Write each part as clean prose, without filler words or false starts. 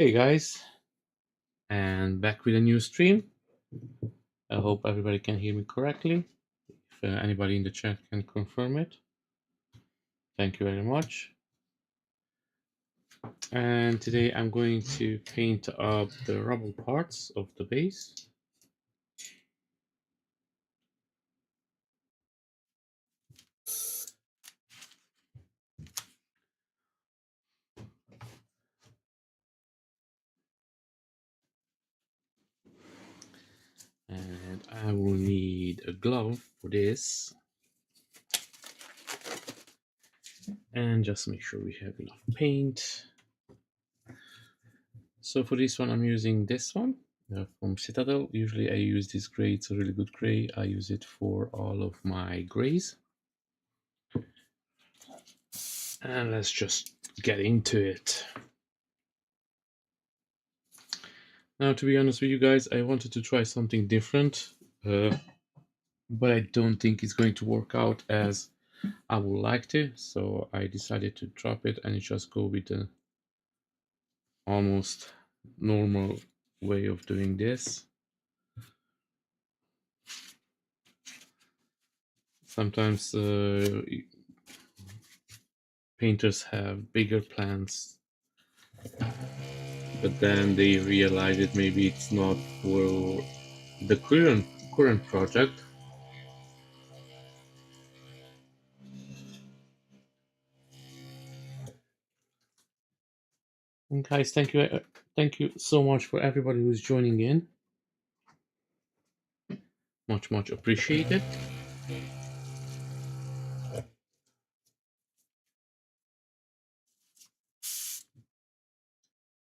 Hey guys, and back with a new stream. I hope everybody can hear me correctly. If anybody in the chat can confirm it, thank you very much. And today I'm going to paint up the rubble parts of the base. And I will need a glove for this. And just make sure we have enough paint. So for this one, I'm using this one from Citadel. Usually I use this gray, it's a really good gray. I use it for all of my grays. And let's just get into it. Now, to be honest with you guys, I wanted to try something different, but I don't think it's going to work out as I would like to. So I decided to drop it and just go with the almost normal way of doing this. Sometimes painters have bigger plans, but then they realize that maybe it's not for the current project. And guys, thank you so much for everybody who's joining in. Much appreciated.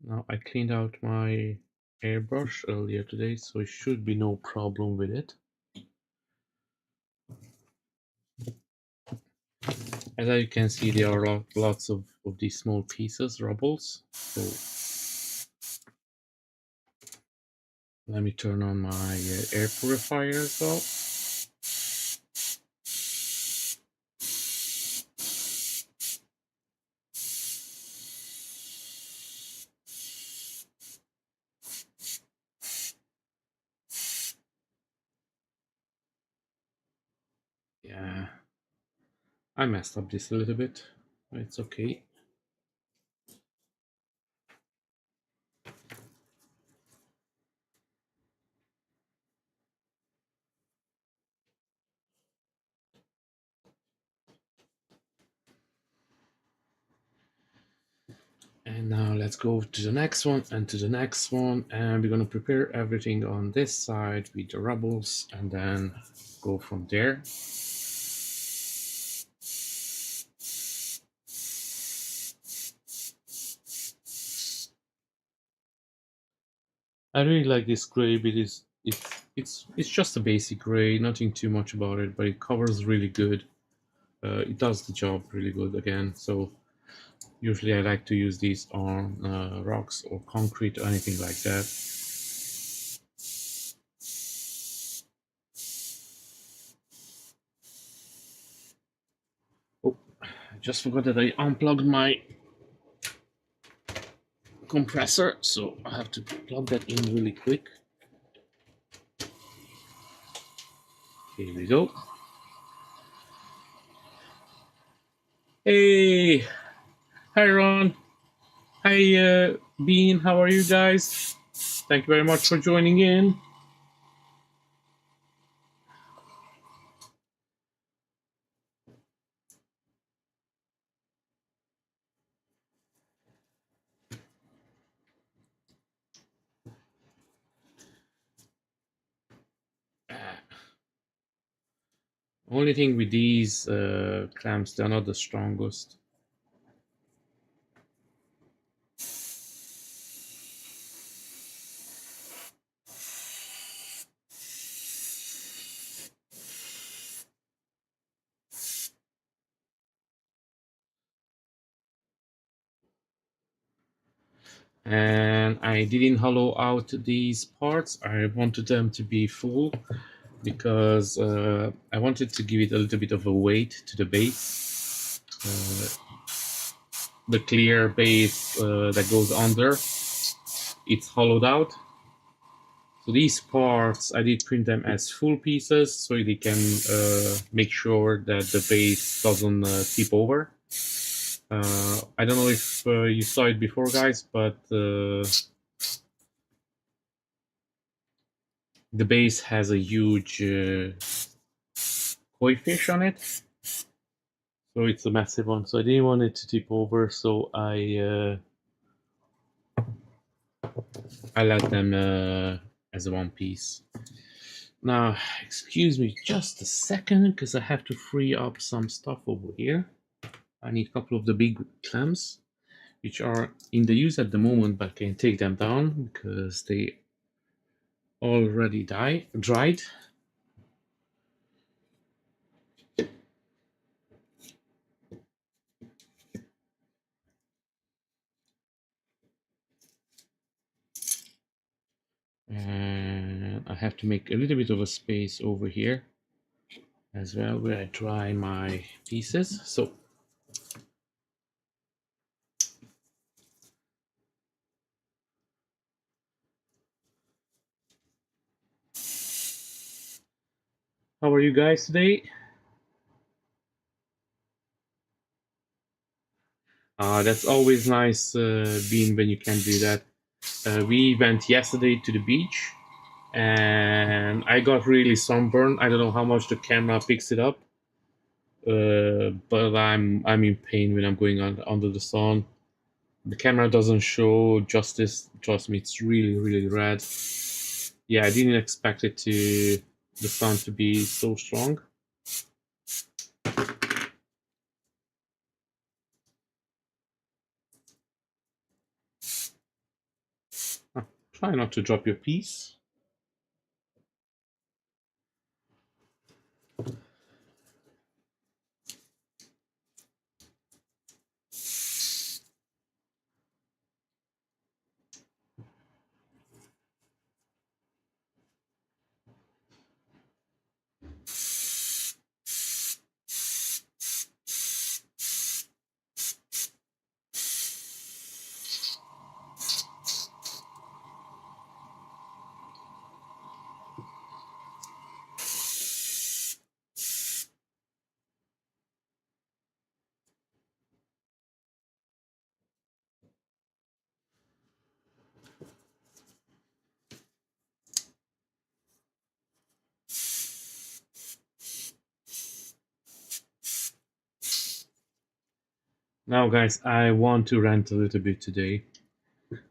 Now I cleaned out my airbrush earlier today, so it should be no problem with it. As you can see, there are lots of these small pieces, rubbles. So let me turn on my air purifier as well. Yeah, I messed up this a little bit. It's okay. And now let's go to the next one and to the next one, and we're gonna prepare everything on this side with the rubbles and then go from there. I really like this gray, but it's just a basic gray, nothing too much about it, but it covers really good. It does the job really good again. So usually I like to use these on rocks or concrete or anything like that. Oh, I just forgot that I unplugged my compressor, so I have to plug that in really quick. Here we go. Hey, hi Ron, hi Bean, how are you guys? Thank you very much for joining in. Only thing with these clamps, they're not the strongest. And I didn't hollow out these parts. I wanted them to be full because I wanted to give it a little bit of a weight to the base. The clear base that goes under. it's hollowed out. So these parts, I did print them as full pieces so they can make sure that the base doesn't tip over. I don't know if you saw it before, guys, but the base has a huge koi fish on it, so it's a massive one. So I didn't want it to tip over, so I let them as a one piece. Now, excuse me just a second, because I have to free up some stuff over here. I need a couple of the big clamps, which are in the use at the moment, but I can take them down because they already dried. And I have to make a little bit of a space over here as well where I dry my pieces. So how are you guys today? That's always nice being when you can do that. We went yesterday to the beach and I got really sunburned. I don't know how much the camera picks it up, but I'm in pain when I'm going under the sun. The camera doesn't show justice. Trust me, it's really red. Yeah, I didn't expect the sun to be so strong. Try not to drop your piece. Now, guys, I want to rant a little bit today.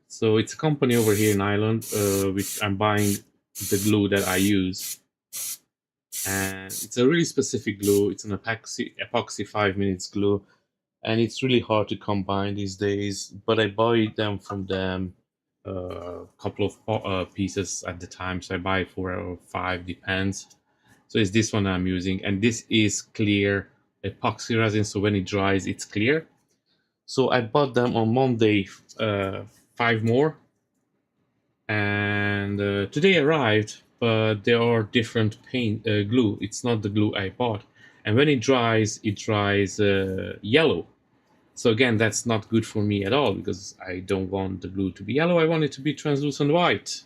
So it's a company over here in Ireland, which I'm buying the glue that I use, and it's a really specific glue. It's an epoxy 5 minutes glue, and it's really hard to combine these days. But I buy them from them a couple of pieces at the time, so I buy 4 or 5, depends. So it's this one I'm using, and this is clear epoxy resin, so when it dries, it's clear. So I bought them on Monday, 5 more, and today arrived, but they are different paint glue. It's not the glue I bought, and when it dries yellow. So again, that's not good for me at all because I don't want the glue to be yellow. I want it to be translucent white.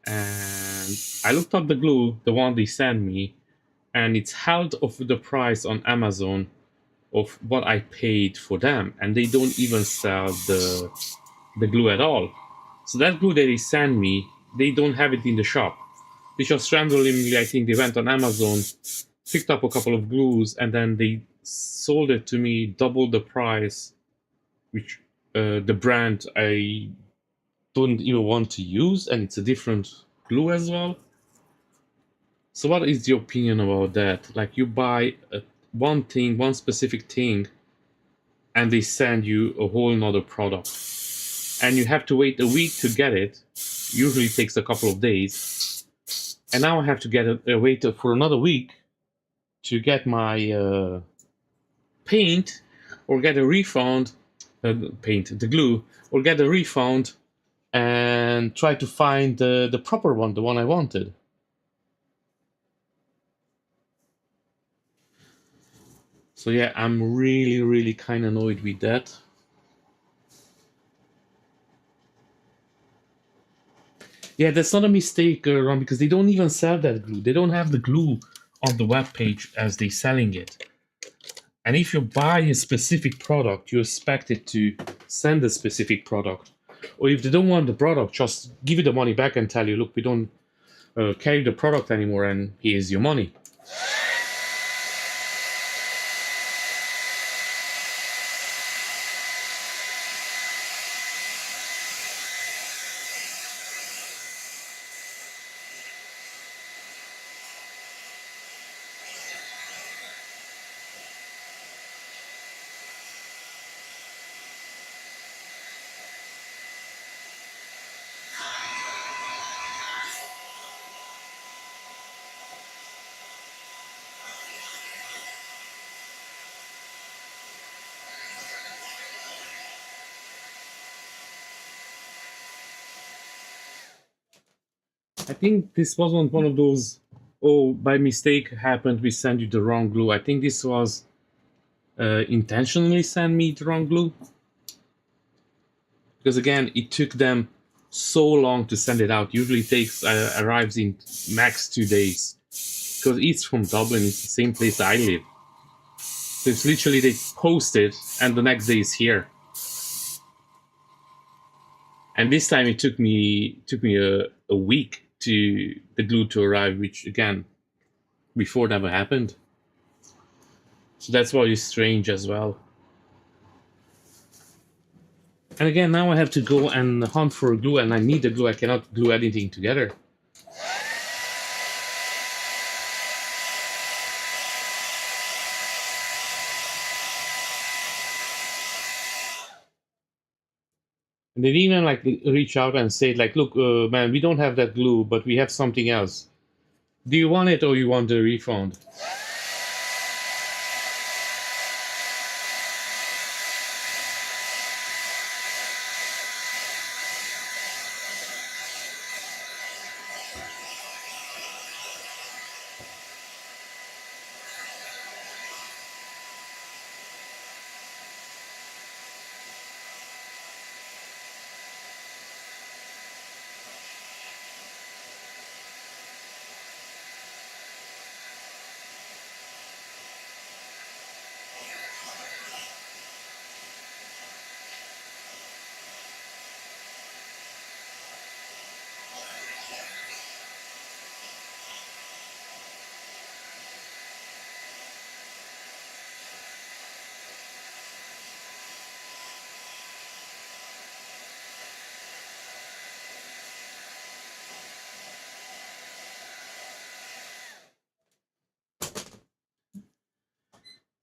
And I looked up the glue, the one they sent me, and it's half of the price on Amazon of what I paid for them, and they don't even sell the glue at all. So that glue that they sent me, they don't have it in the shop. They just randomly, I think they went on Amazon, picked up a couple of glues, and then they sold it to me double the price, which the brand I don't even want to use, and it's a different glue as well. So what is your opinion about that? Like you buy one thing, one specific thing, and they send you a whole nother product. And you have to wait a week to get it. Usually takes a couple of days. And now I have to wait for another week to get my paint or get a refund, paint, the glue, or get a refund and try to find the proper one, the one I wanted. So yeah, I'm really kind of annoyed with that. Yeah, that's not a mistake, Ron, because they don't even sell that glue. They don't have the glue on the web page as they selling it. And if you buy a specific product, you expect it to send a specific product. Or if they don't want the product, just give you the money back and tell you, look, we don't carry the product anymore, and here's your money. I think this wasn't one of those, oh, by mistake happened, we sent you the wrong glue. I think this was intentionally sent me the wrong glue. Because again, it took them so long to send it out. Usually it takes, arrives in max 2 days. Because it's from Dublin, it's the same place I live. So it's literally they post it and the next day it's here. And this time it took me a week to the glue to arrive, which again, before never happened. So that's why it's strange as well. And again, now I have to go and hunt for a glue, and I need a glue. I cannot glue anything together. And they even like reach out and say like, look, man, we don't have that glue, but we have something else. Do you want it or you want the refund?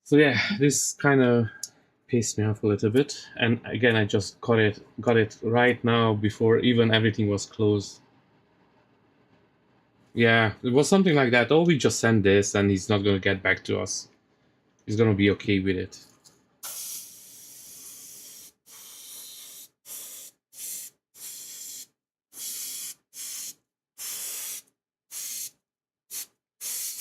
So yeah, this kind of pissed me off a little bit. And again, I just got it right now before even everything was closed. Yeah, it was something like that. Oh, we just send this and he's not gonna get back to us. He's gonna be okay with it.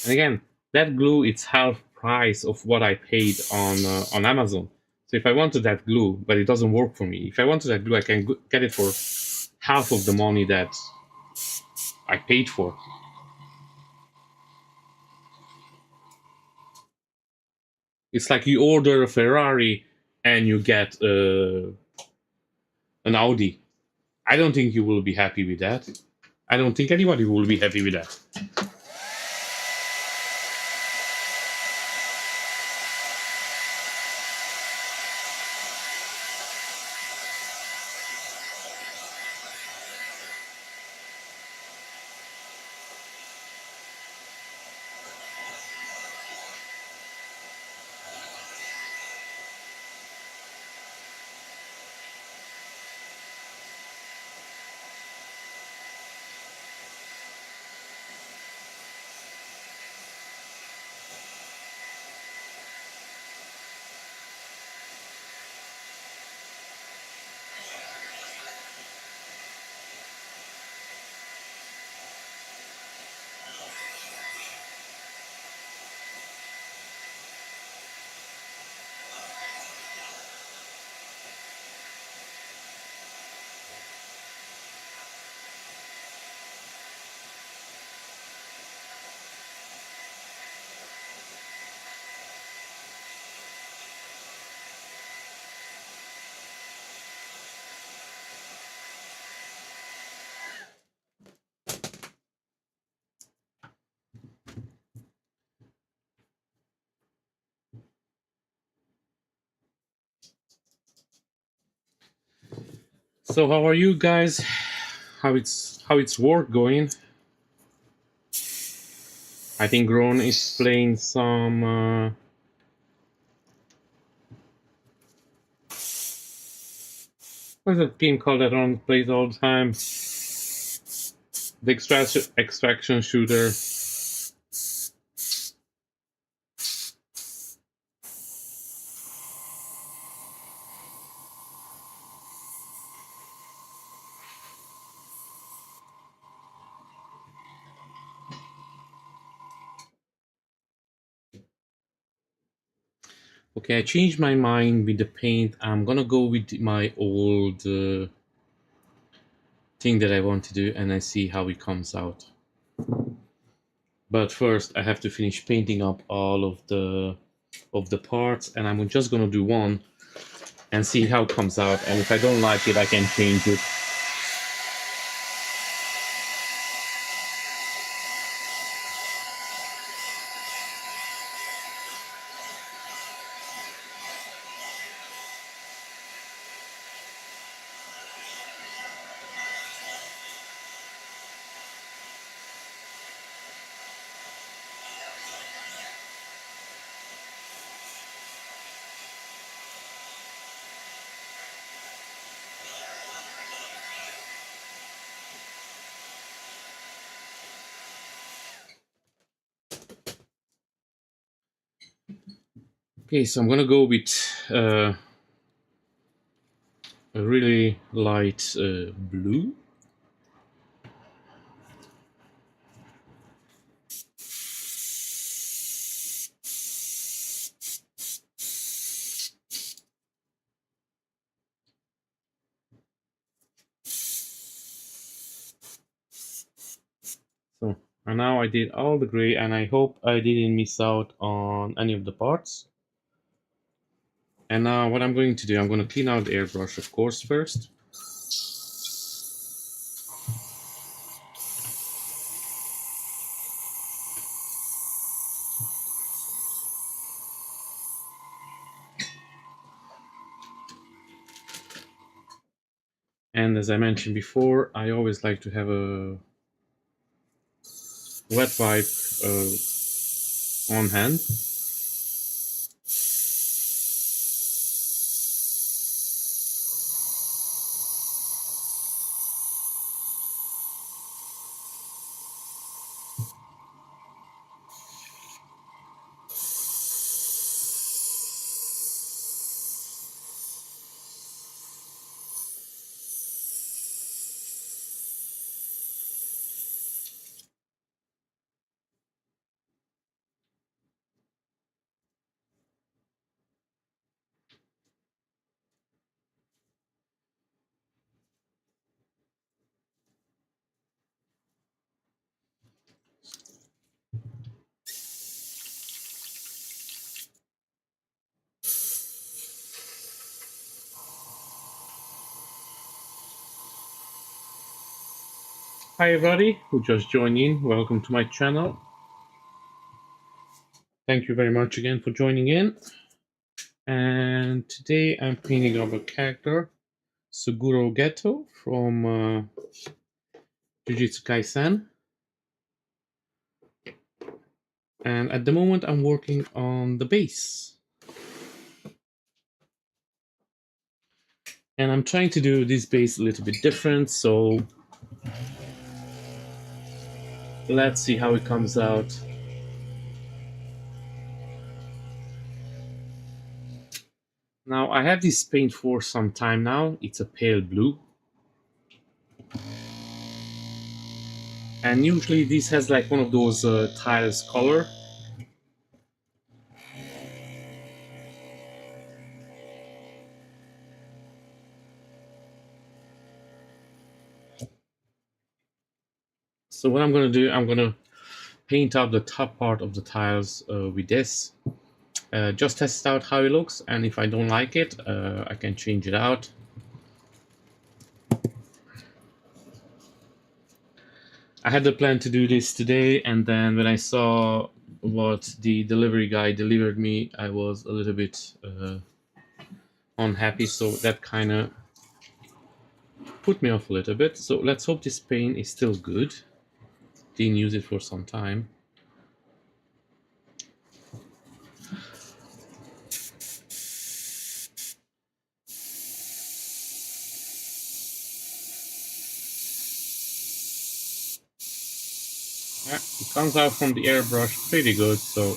And again, that glue it's half price of what I paid on Amazon. So if I wanted that glue, but it doesn't work for me, if I wanted that glue, I can get it for half of the money that I paid for. It's like you order a Ferrari and you get an Audi. I don't think you will be happy with that. I don't think anybody will be happy with that. So how are you guys? How it's work going? I think Ron is playing some what's that game called that Ron plays all the time? The extraction shooter. Okay, I changed my mind with the paint. I'm gonna go with my old thing that I want to do, and I see how it comes out. But first, I have to finish painting up all of the parts, and I'm just gonna do one and see how it comes out. And if I don't like it, I can change it. Okay, so I'm gonna go with a really light blue. So, and now I did all the gray, and I hope I didn't miss out on any of the parts. And now what I'm going to do, I'm going to clean out the airbrush, of course, first. And as I mentioned before, I always like to have a wet wipe on hand. Hi everybody who just joined in, welcome to my channel. Thank you very much again for joining in. And today I'm painting up a character, Suguru Geto from Jujutsu Kaisen. And at the moment I'm working on the base. And I'm trying to do this base a little bit different, so let's see how it comes out. Now I have this paint for some time now. It's a pale blue. And usually this has like one of those tiles color. So what I'm gonna do, I'm gonna paint up the top part of the tiles with this. Just test out how it looks, and if I don't like it, I can change it out. I had the plan to do this today, and then when I saw what the delivery guy delivered me, I was a little bit unhappy, so that kind of put me off a little bit. So let's hope this paint is still good. Didn't use it for some time. Yeah, it comes out from the airbrush pretty good, so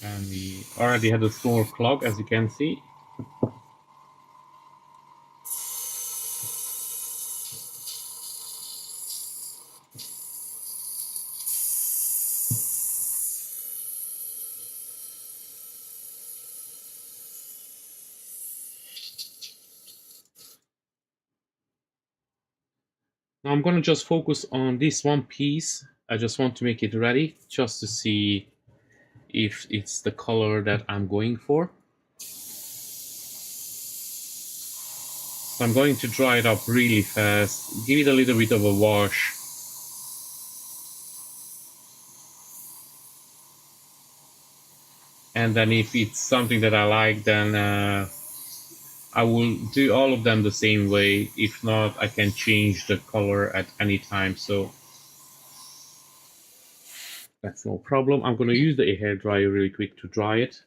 and we already had a small clog, as you can see. Now I'm gonna just focus on this one piece. I just want to make it ready, just to see if it's the color that I'm going for. So I'm going to dry it up really fast, give it a little bit of a wash. And then if it's something that I like, then I will do all of them the same way. If not, I can change the color at any time, so that's no problem. I'm going to use the hair dryer really quick to dry it.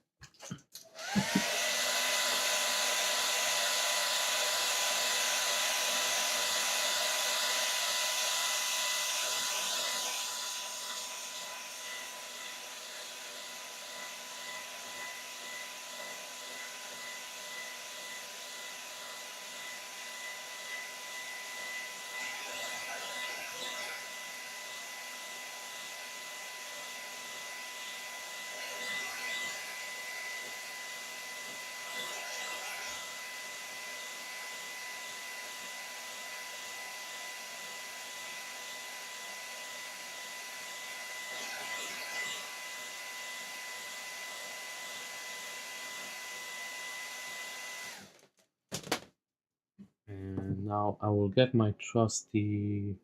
And now I will get my trusty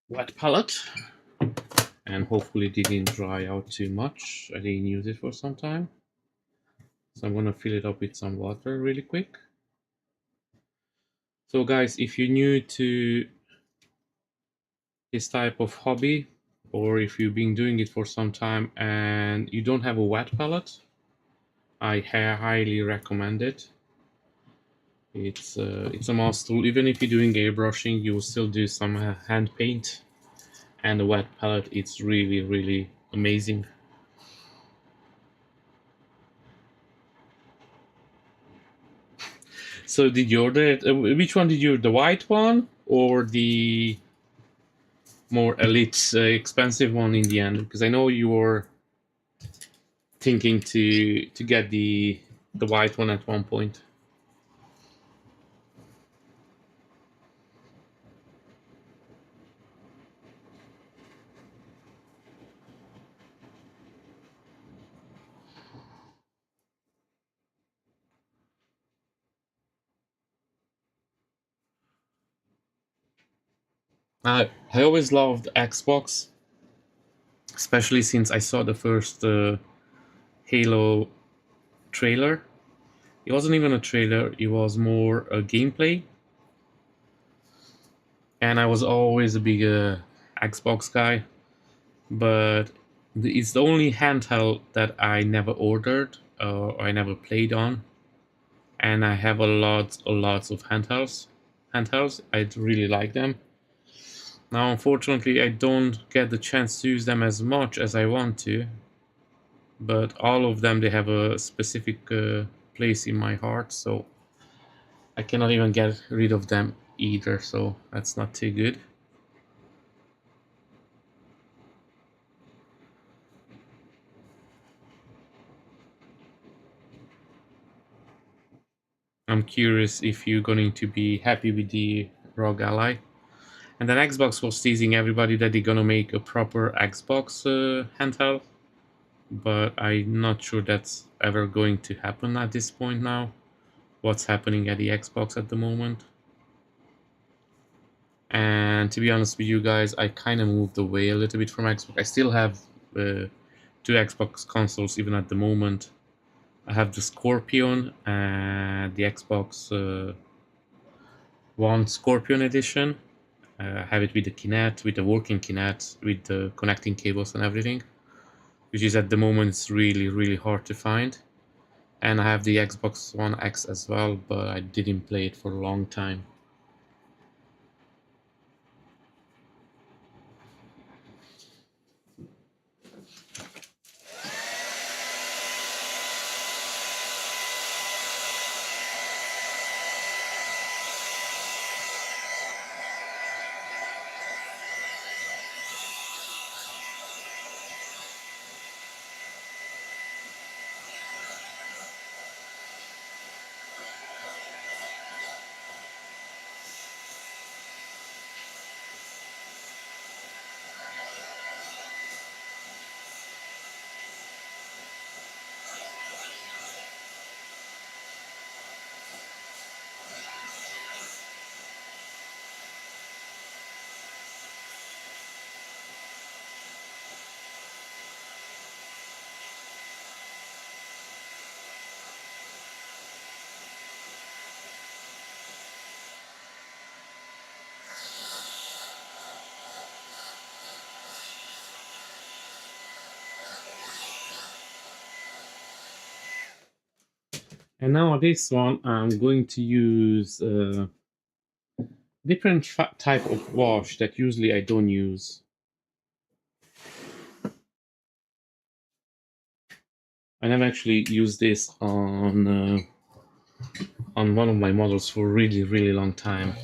wet palette, and hopefully it didn't dry out too much. I didn't use it for some time, so I'm gonna fill it up with some water really quick. So guys, if you're new to this type of hobby, or if you've been doing it for some time and you don't have a wet palette, I highly recommend it. It's a must tool. Even if you're doing airbrushing, you will still do some hand paint, and the wet palette, it's really amazing. So did you order it? Which one did you? The white one or the more elite, expensive one in the end? Because I know you were thinking to get the white one at one point. I always loved Xbox, especially since I saw the first Halo trailer. It wasn't even a trailer, it was more a gameplay. And I was always a big Xbox guy, but it's the only handheld that I never ordered or I never played on. And I have a lot of handhelds. I really like them. Now unfortunately I don't get the chance to use them as much as I want to, but all of them, they have a specific place in my heart, so I cannot even get rid of them either, so that's not too good. I'm curious if you're going to be happy with the Rogue Ally. And then Xbox was teasing everybody that they're gonna make a proper Xbox handheld, but I'm not sure that's ever going to happen at this point now. What's happening at the Xbox at the moment. And to be honest with you guys, I kind of moved away a little bit from Xbox. I still have two Xbox consoles even at the moment. I have the Scorpion and the Xbox One Scorpion Edition. I have it with the Kinect, with the working Kinect, with the connecting cables and everything, which is at the moment it's really hard to find. And I have the Xbox One X as well, but I didn't play it for a long time. And now this one, I'm going to use different type of wash that usually I don't use. I never actually used this on one of my models for a really long time.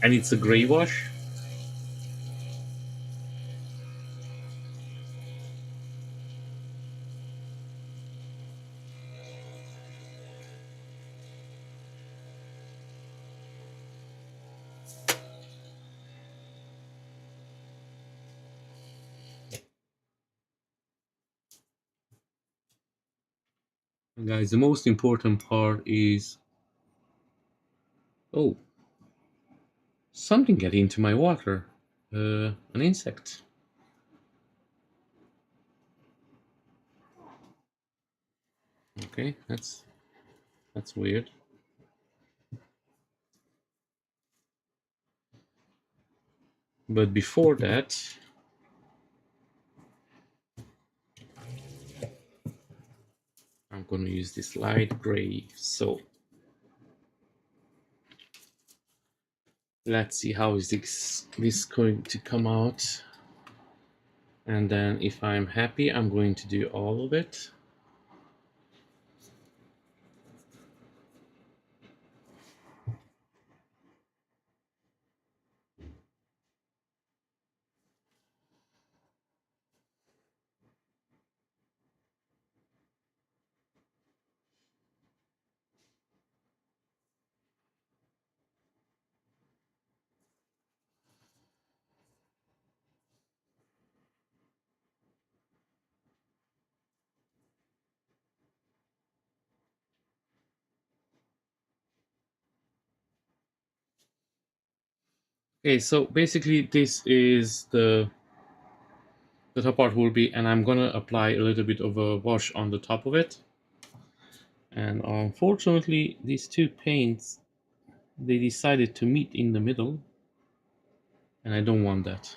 And it's a gray wash. And guys, the most important part is, oh, something got into my water. An insect. Okay, that's weird. But before that, I'm going to use this light gray. So let's see how is this going to come out. And then if I'm happy, I'm going to do all of it. Okay, so basically this is the top part will be, and I'm gonna apply a little bit of a wash on the top of it. And unfortunately, these two paints, they decided to meet in the middle, and I don't want that.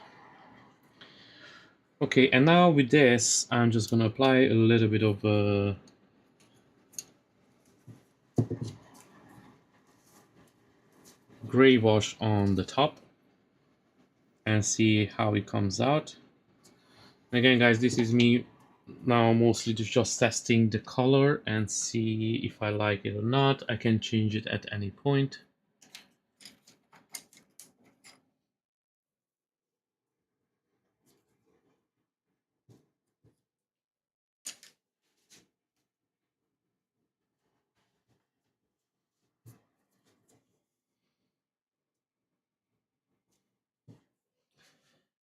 Okay, and now with this, I'm just gonna apply a little bit of gray wash on the top and see how it comes out. Again, guys, this is me now mostly just testing the color and see if I like it or not. I can change it at any point.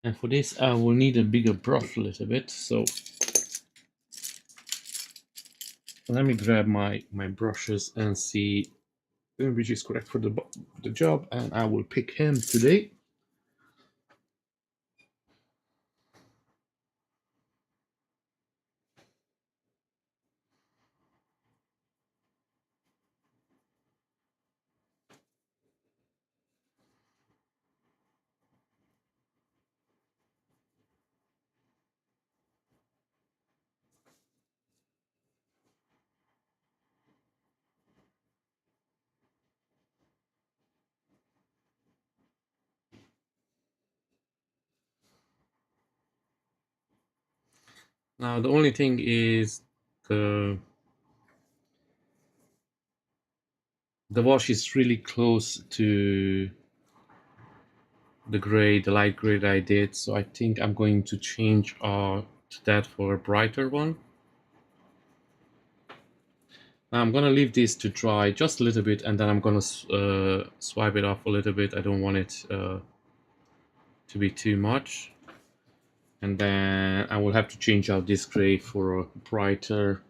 And for this I will need a bigger brush a little bit, so let me grab my brushes and see which is correct for the job, and I will pick him today. Now the only thing is the the wash is really close to the light gray that I did, so I think I'm going to change to that for a brighter one. Now I'm gonna leave this to dry just a little bit, and then I'm gonna swipe it off a little bit. I don't want it to be too much. And then I will have to change out this gray for a brighter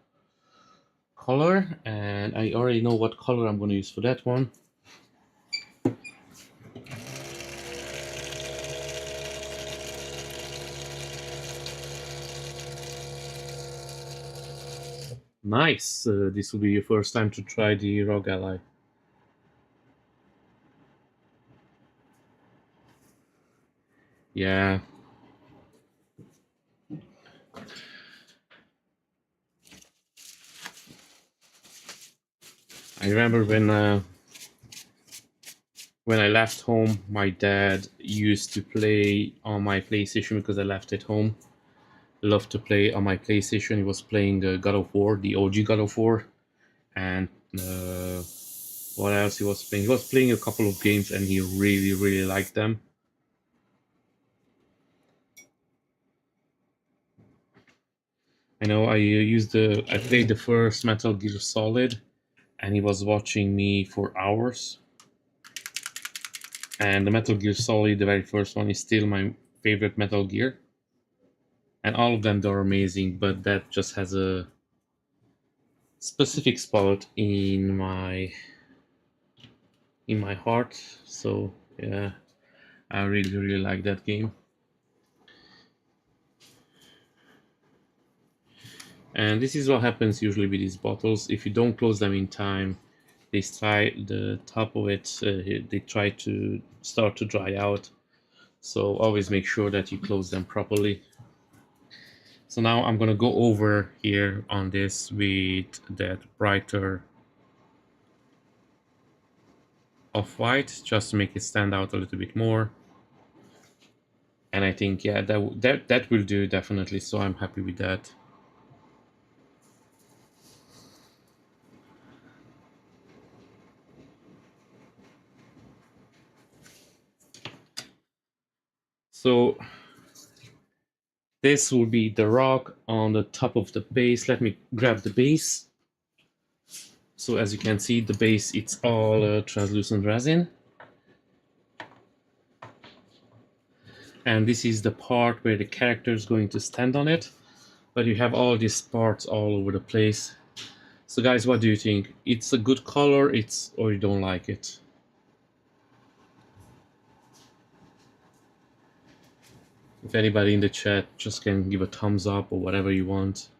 color, and I already know what color I'm going to use for that one. Nice! This will be your first time to try the Rogue Ally. Yeah. I remember when I left home, my dad used to play on my PlayStation because I left it home. Loved to play on my PlayStation. He was playing God of War, the OG God of War, and what else he was playing? He was playing a couple of games, and he really liked them. I know I played the first Metal Gear Solid, and he was watching me for hours. And the Metal Gear Solid, the very first one, is still my favorite Metal Gear. And all of them are amazing, but that just has a specific spot in my heart. So yeah, I really like that game. And this is what happens usually with these bottles. If you don't close them in time, they try the top of it. They try to start to dry out. So always make sure that you close them properly. So now I'm gonna go over here on this with that brighter off-white, just to make it stand out a little bit more. And I think, yeah, that will do definitely. So I'm happy with that. So this will be the rock on the top of the base. Let me grab the base. So as you can see, the base, it's all translucent resin. And this is the part where the character is going to stand on it. But you have all these parts all over the place. So guys, what do you think? It's a good color, or you don't like it? If anybody in the chat just can give a thumbs up or whatever you want.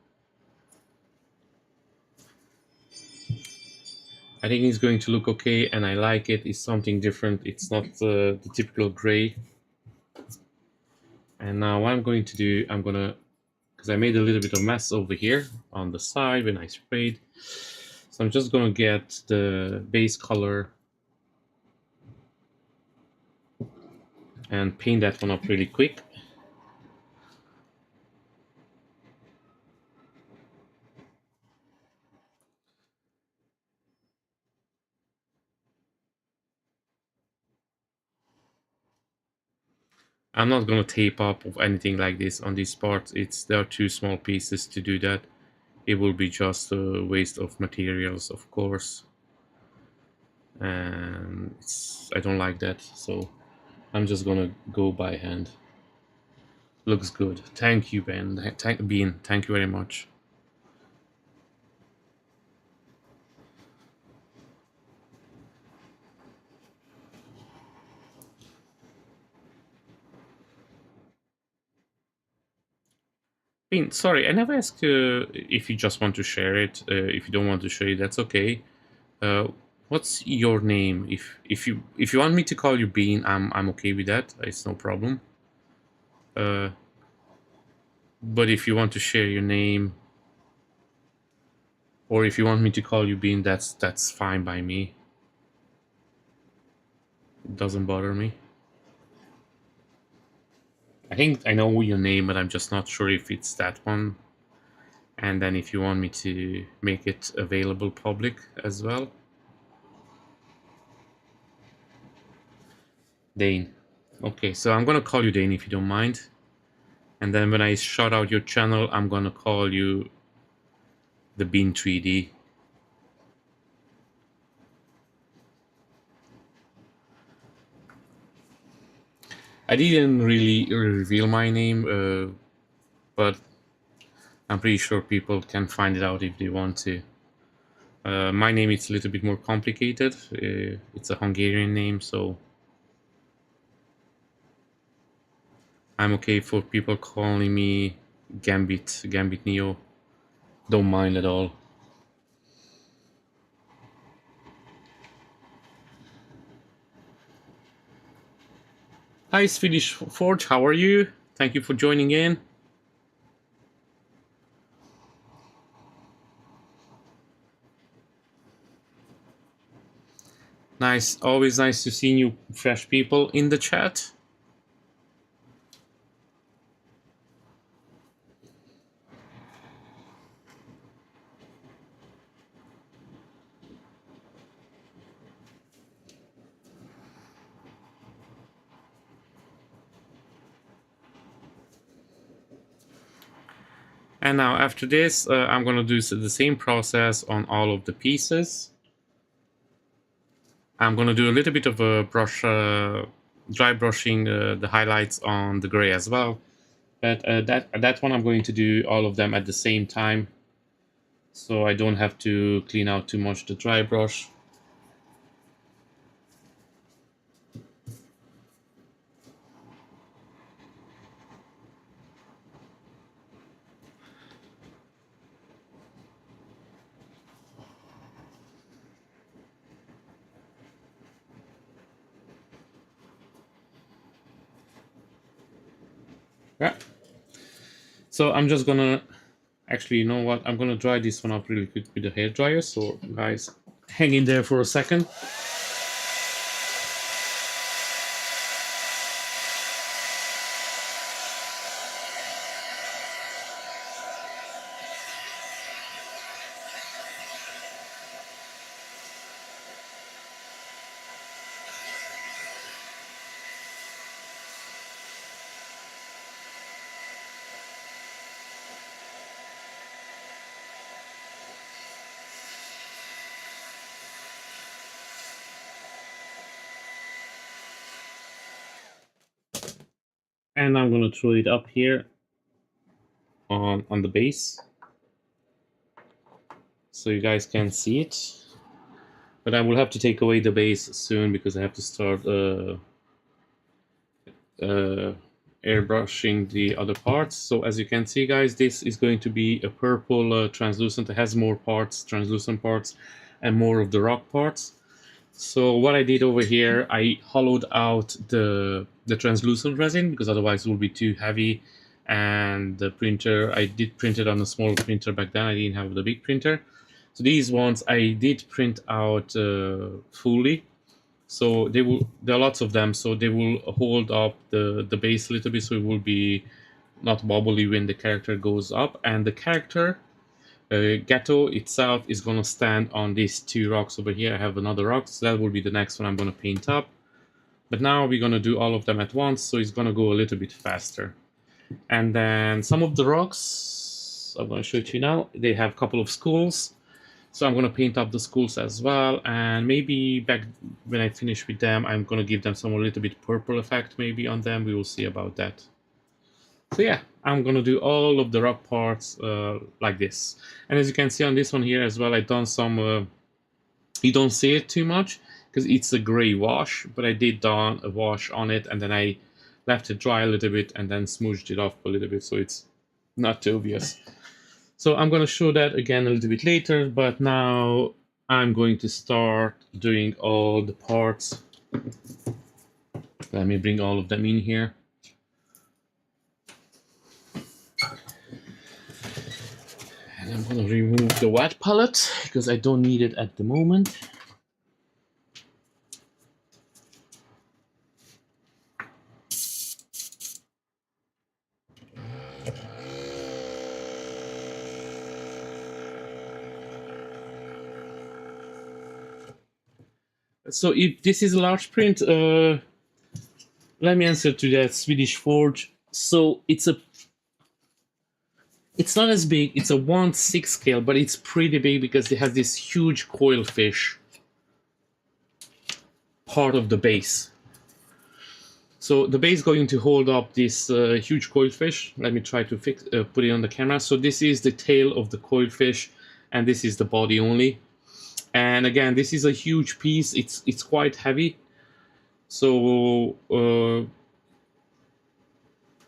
I think it's going to look okay, and I like it. It's something different. It's not the typical gray. And now what I'm going to do, because I made a little bit of mess over here on the side when I sprayed. So I'm just gonna get the base color and paint that one up really quick. I'm not gonna tape up of anything like this on these parts. There are too small pieces to do that. It will be just a waste of materials, of course. And I don't like that, so I'm just gonna go by hand. Looks good. Thank you, Ben. Bean. Thank you very much. Bean, sorry, I never asked if you just want to share it. If you don't want to share it, that's okay. Uh, what's your name? If you want me to call you Bean, I'm okay with that. It's no problem. Uh, but if you want to share your name, or if you want me to call you Bean, that's fine by me. It doesn't bother me. I think I know your name, but I'm just not sure if it's that one. And then if you want me to make it available public as well. Dane. Okay, so I'm gonna call you Dane if you don't mind. And then when I shout out your channel, I'm gonna call you the Bean 3D. I didn't really reveal my name, but I'm pretty sure people can find it out if they want to. My name is a little bit more complicated. It's a Hungarian name, so I'm okay for people calling me Gambit Neo. Don't mind at all. Hi, Swedish Forge, how are you? Thank you for joining in. Nice, always nice to see you fresh people in the chat. And now after this, I'm gonna do the same process on all of the pieces. I'm gonna do a little bit of a brush, dry brushing the highlights on the gray as well. But that one I'm going to do all of them at the same time, so I don't have to clean out too much the dry brush. Yeah. So I'm just gonna, actually, you know what? I'm gonna dry this one up really quick with the hair dryer. So guys, hang in there for a second. And I'm gonna throw it up here on the base, so you guys can see it. But I will have to take away the base soon because I have to start airbrushing the other parts. So as you can see, guys, this is going to be a purple translucent. It has more parts, translucent parts, and more of the rock parts. So what I did over here, I hollowed out the translucent resin because otherwise it will be too heavy. And the printer, I did print it on a small printer back then. I didn't have the big printer. So these ones I did print out fully. So there are lots of them, so they will hold up the base a little bit, so it will be not wobbly when the character goes up. And the character Geto itself is gonna stand on these two rocks over here. I have another rock, so that will be the next one I'm gonna paint up. But now we're gonna do all of them at once, so it's gonna go a little bit faster. And then some of the rocks, I'm gonna show it to you now. They have a couple of skulls. So I'm going to paint up the schools as well, and maybe back when I finish with them, I'm going to give them some a little bit purple effect maybe on them. We will see about that. So yeah, I'm gonna do all of the rough parts like this. And as you can see on this one here as well, I done some. You don't see it too much because it's a gray wash, but I did done a wash on it, and then I left it dry a little bit, and then smoothed it off a little bit, so it's not too obvious. So I'm gonna show that again a little bit later, but now I'm going to start doing all the parts. Let me bring all of them in here. And I'm gonna remove the wet palette because I don't need it at the moment. So if this is a large print, let me answer to that Swedish Forge. So it's not as big. It's a 1/6 scale, but it's pretty big because it has this huge coil fish part of the base. So the base is going to hold up this huge coil fish. Let me try to put it on the camera. So this is the tail of the coil fish, and this is the body only. And again, this is a huge piece. It's quite heavy. So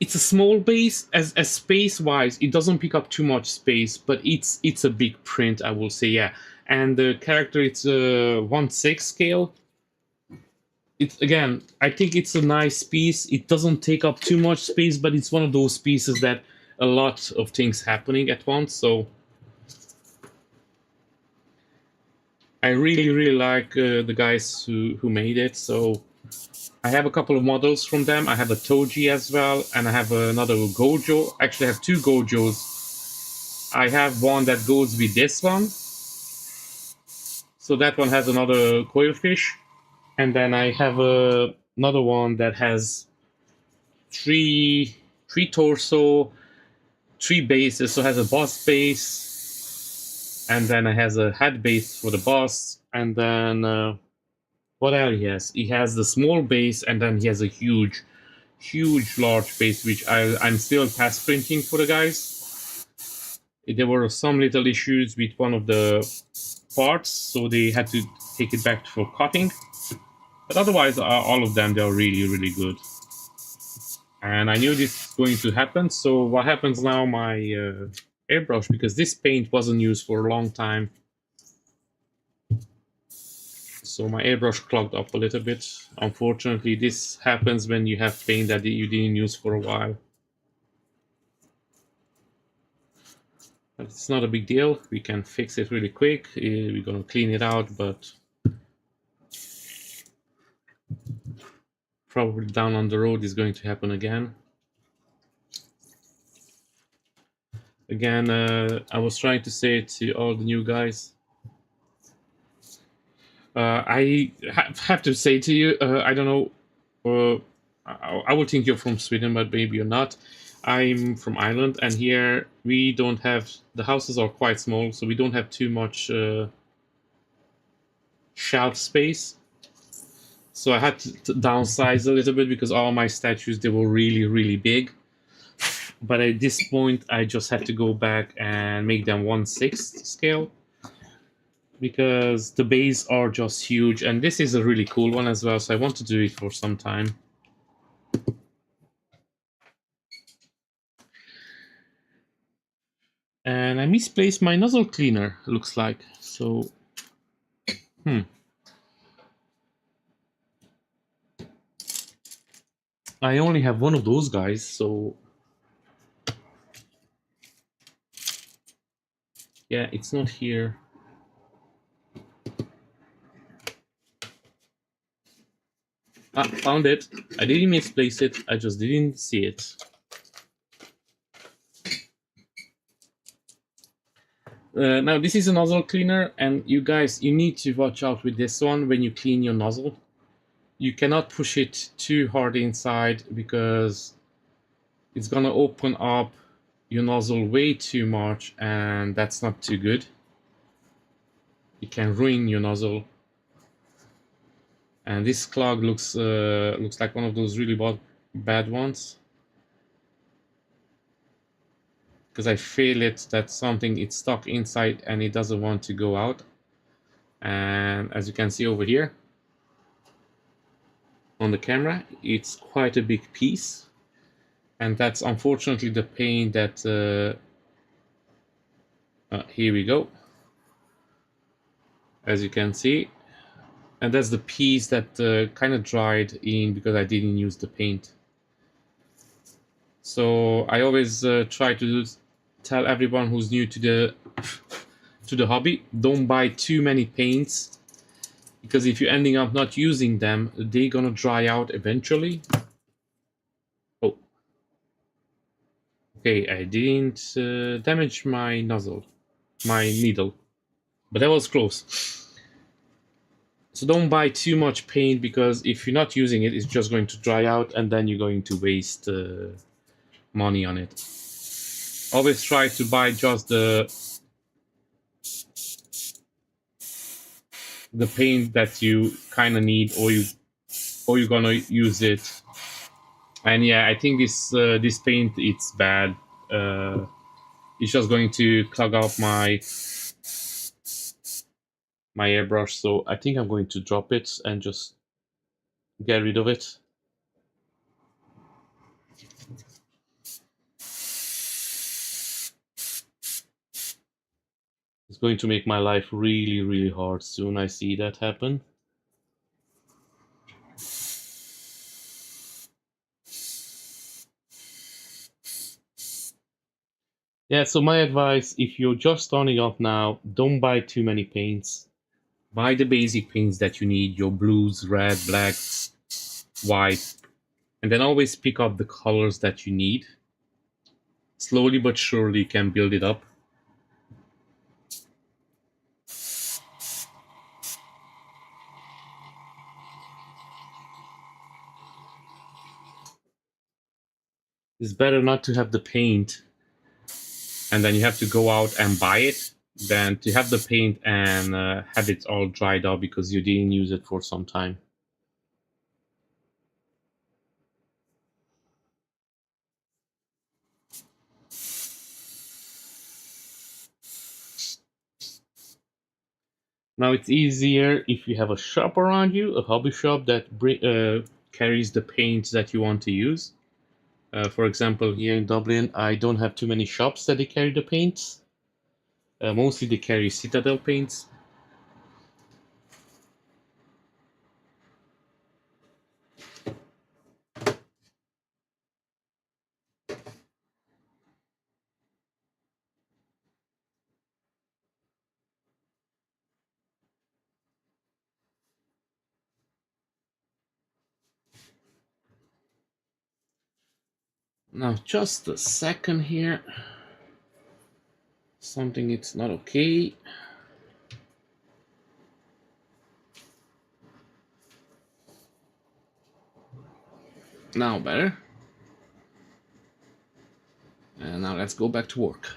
it's a small base. As space wise, it doesn't pick up too much space, but it's a big print, I will say. Yeah. And the character, it's a 1/6 scale. It's, again, I think it's a nice piece. It doesn't take up too much space, but it's one of those pieces that a lot of things happening at once. So I really like the guys who made it. So I have a couple of models from them. I have a Toji as well, and I have another Gojo. Actually, I have two Gojos. I have one that goes with this one. So that one has another coil fish. And then I have another one that has three torso, three bases. So it has a boss base, and then it has a head base for the boss, and then what else he has? He has the small base, and then he has a huge large base, which I'm still pass printing for the guys. There were some little issues with one of the parts, so they had to take it back for cutting. But otherwise, all of them, they're really good. And I knew this was going to happen. So what happens now, my airbrush, because this paint wasn't used for a long time. So my airbrush clogged up a little bit. Unfortunately, this happens when you have paint that you didn't use for a while. But it's not a big deal. We can fix it really quick. We're gonna clean it out, but probably down on the road is going to happen again. Again, I was trying to say to all the new guys, I have to say to you, I don't know, I would think you're from Sweden, but maybe you're not. I'm from Ireland, and here we don't have, the houses are quite small, so we don't have too much shelf space. So I had to downsize a little bit because all my statues, they were really big. But at this point, I just had to go back and make them 1/6 scale because the bays are just huge, and this is a really cool one as well, so I want to do it for some time. And I misplaced my nozzle cleaner, looks like. So, I only have one of those guys, so yeah, it's not here. Ah, found it. I didn't misplace it, I just didn't see it. Now this is a nozzle cleaner, and you guys, you need to watch out with this one when you clean your nozzle. You cannot push it too hard inside because it's gonna open up your nozzle way too much, and that's not too good. It can ruin your nozzle. And this clog looks like one of those really bad ones. because I feel it that something it's stuck inside and it doesn't want to go out. And as you can see over here on the camera, it's quite a big piece, and that's unfortunately the paint that here we go, as you can see, and that's the piece that kind of dried in because I didn't use the paint. So I always try to tell everyone who's new to the hobby, don't buy too many paints, because if you're ending up not using them, they're gonna dry out eventually. Oh, okay, I didn't damage my nozzle, my needle, but that was close. So don't buy too much paint, because if you're not using it, it's just going to dry out and then you're going to waste money on it. Always try to buy just the paint that you kind of need, or you're gonna use it. And yeah, I think this paint, it's bad. It's just going to clog up my airbrush, so I think I'm going to drop it and just get rid of it. It's going to make my life really, really hard soon. I see that happen. Yeah, so my advice, if you're just starting off now, don't buy too many paints. Buy the basic paints that you need, your blues, red, black, white, and then always pick up the colors that you need. Slowly but surely you can build it up. It's better not to have the paint and then you have to go out and buy it than to have the paint and have it all dried out because you didn't use it for some time. Now it's easier if you have a shop around you, a hobby shop that carries the paints that you want to use. For example, here in Dublin, I don't have too many shops that they carry the paints. Mostly they carry Citadel paints. Now, just a second here. Something it's not okay. Now better. And now let's go back to work.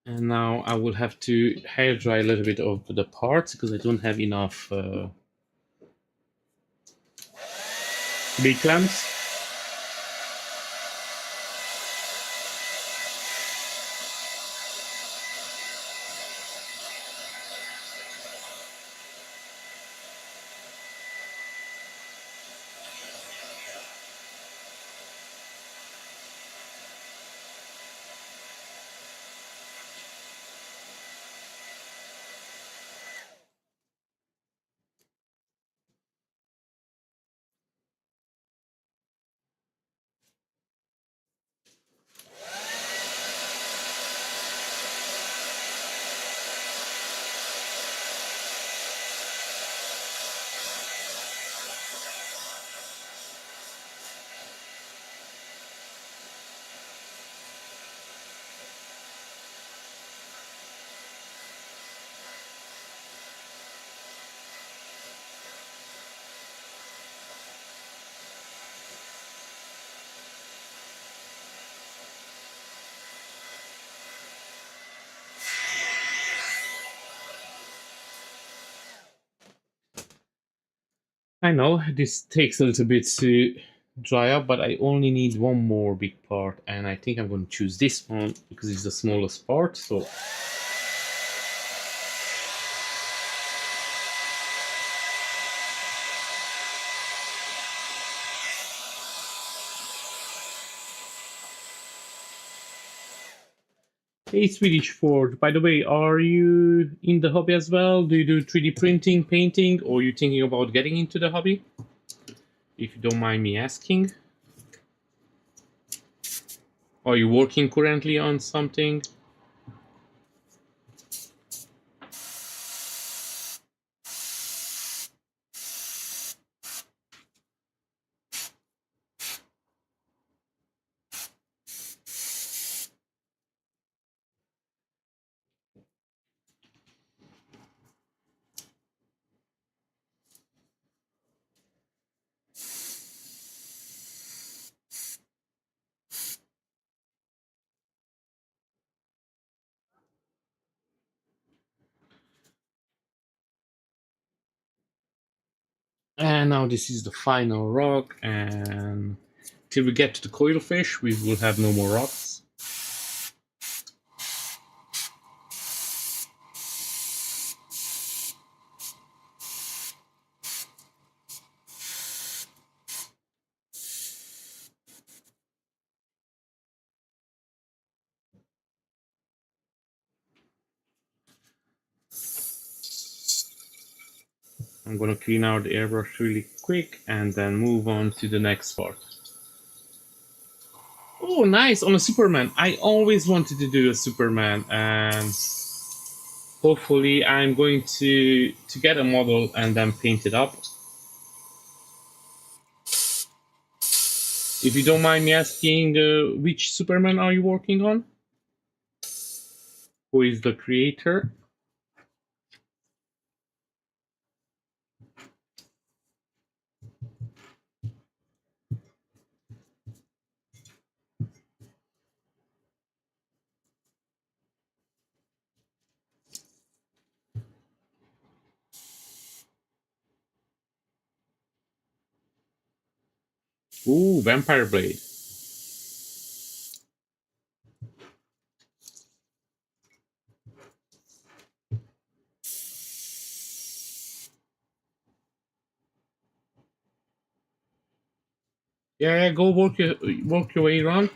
And now I will have to hair dry a little bit of the parts because I don't have enough big clamps. I know this takes a little bit to dry up, but I only need one more big part, and I think I'm going to choose this one because it's the smallest part. So hey, Swedish Ford. By the way, are you in the hobby as well? Do you do 3D printing, painting, or are you thinking about getting into the hobby? If you don't mind me asking. Are you working currently on something? And now this is the final rock, and till we get to the coil fish, we will have no more rocks. I'm gonna clean out the airbrush really quick and then move on to the next part. Oh, nice, on a Superman. I always wanted to do a Superman, and hopefully I'm going to get a model and then paint it up. If you don't mind me asking, which Superman are you working on? Who is the creator? Ooh, Vampire Blade. Yeah, go work your way around.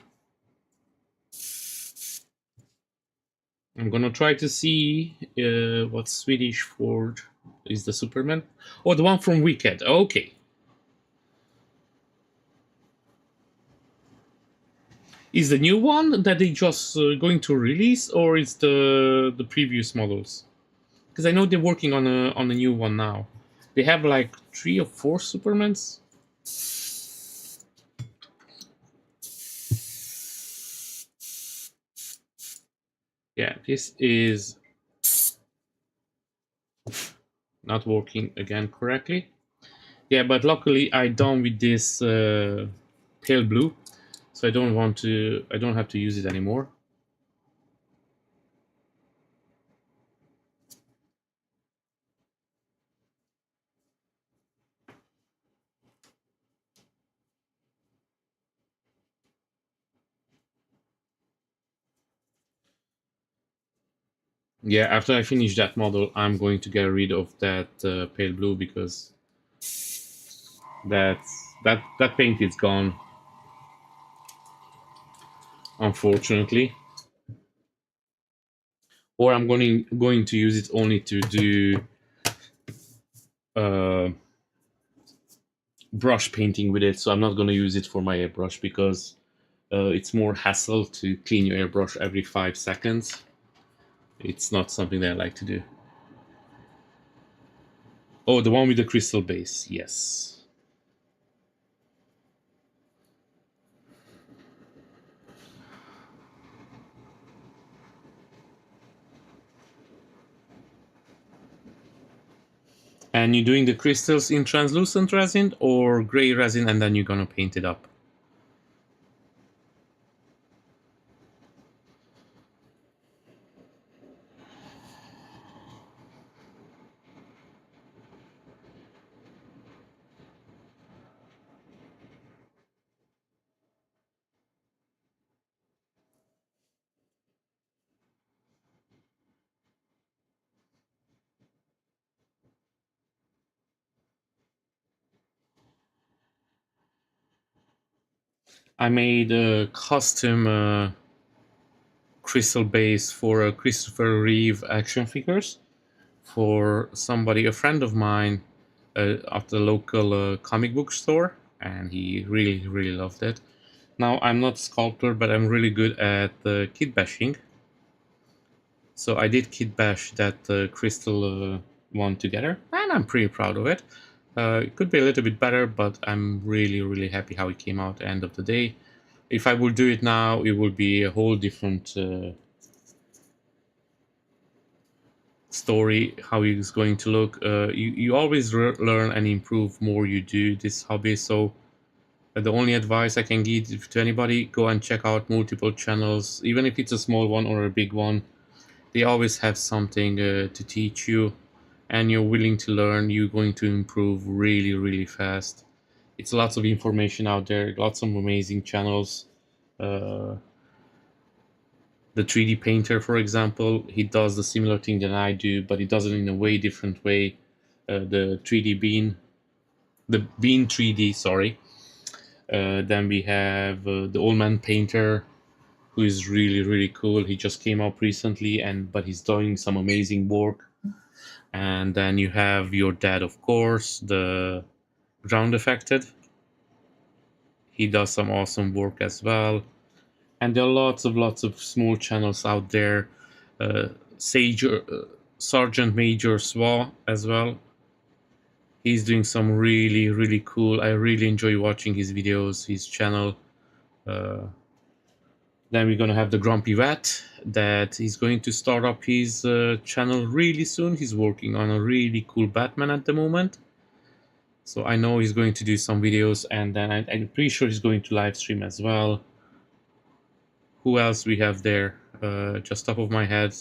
I'm gonna try to see what Swedish Ford is the Superman. Oh, the one from Wicked. Okay. Is the new one that they just going to release, or is the previous models? Because I know they're working on a new one now. They have like 3 or 4 Supermans. Yeah, this is not working again correctly. Yeah, but luckily I done with this pale blue, so I don't want to. I don't have to use it anymore. Yeah, after I finish that model, I'm going to get rid of that pale blue because that paint is gone, unfortunately. Or I'm going to use it only to do uh, brush painting with it. So I'm not going to use it for my airbrush because it's more hassle to clean your airbrush every 5 seconds. It's not something that I like to do. Oh, the one with the crystal base, yes. And you're doing the crystals in translucent resin or gray resin, and then you're gonna paint it up. I made a custom crystal base for a Christopher Reeve action figures for somebody, a friend of mine, at the local comic book store, and he really loved it. Now I'm not a sculptor, but I'm really good at kit bashing. So I did kit bash that crystal one together, and I'm pretty proud of it. It could be a little bit better, but I'm really happy how it came out at the end of the day. If I would do it now, it would be a whole different story, how it's going to look. You always learn and improve more you do this hobby. So the only advice I can give to anybody, go and check out multiple channels, even if it's a small one or a big one. They always have something to teach you, and you're willing to learn, you're going to improve really fast. It's lots of information out there, lots of amazing channels. Uh, the 3D painter, for example, he does the similar thing that I do, but he does it in a way different way. The 3D bean, the bean 3D, sorry. Then we have the old man painter, who is really cool. He just came up recently, and but he's doing some amazing work. And then you have your dad, of course, the ground affected. He does some awesome work as well. And there are lots of small channels out there. Uh, Sage, Sergeant Major Swa as well. He's doing some really cool. I really enjoy watching his videos, his channel. Uh, then we're gonna have the Grumpy Rat that he's going to start up his channel really soon. He's working on a really cool Batman at the moment. So I know he's going to do some videos, and then I'm pretty sure he's going to live stream as well. Who else we have there? Just top of my head.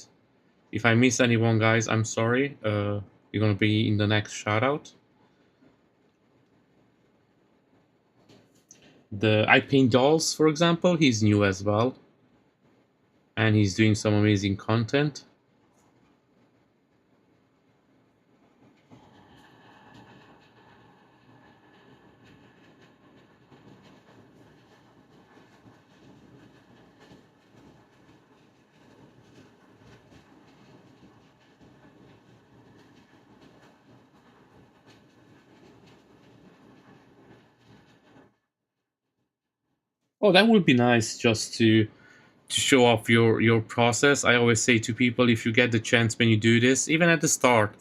If I miss anyone, guys, I'm sorry. You're gonna be in the next shout out. The I Paint Dolls, for example, he's new as well, and he's doing some amazing content. Oh, that would be nice, just to show off your process. I always say to people, if you get the chance when you do this, even at the start,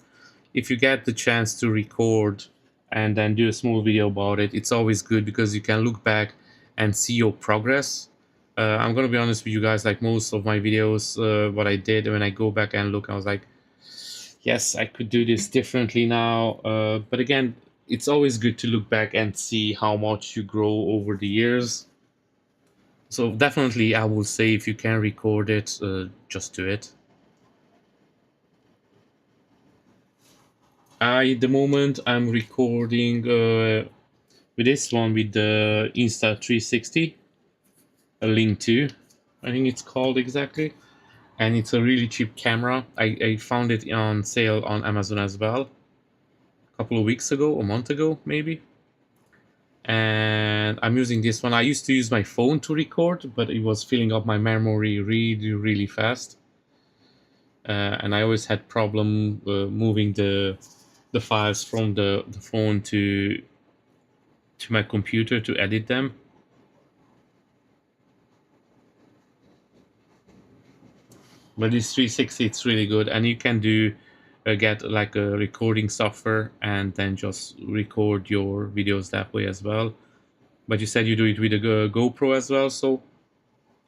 if you get the chance to record and then do a small video about it, it's always good because you can look back and see your progress. I'm gonna be honest with you guys, like most of my videos, what I did when I go back and look, I was like, yes, I could do this differently now. But again, it's always good to look back and see how much you grow over the years. So definitely, I will say, if you can record it, just do it. At the moment, I'm recording with this one, with the Insta360, a Link 2, I think it's called exactly. And it's a really cheap camera. I found it on sale on Amazon as well, a couple of weeks ago, a month ago maybe. And I'm using this one. I used to use my phone to record, but it was filling up my memory really fast. And I always had problem moving the files from the phone to my computer to edit them. But this 360, it's really good, and you can do get like a recording software and then just record your videos that way as well. But you said you do it with a GoPro as well, so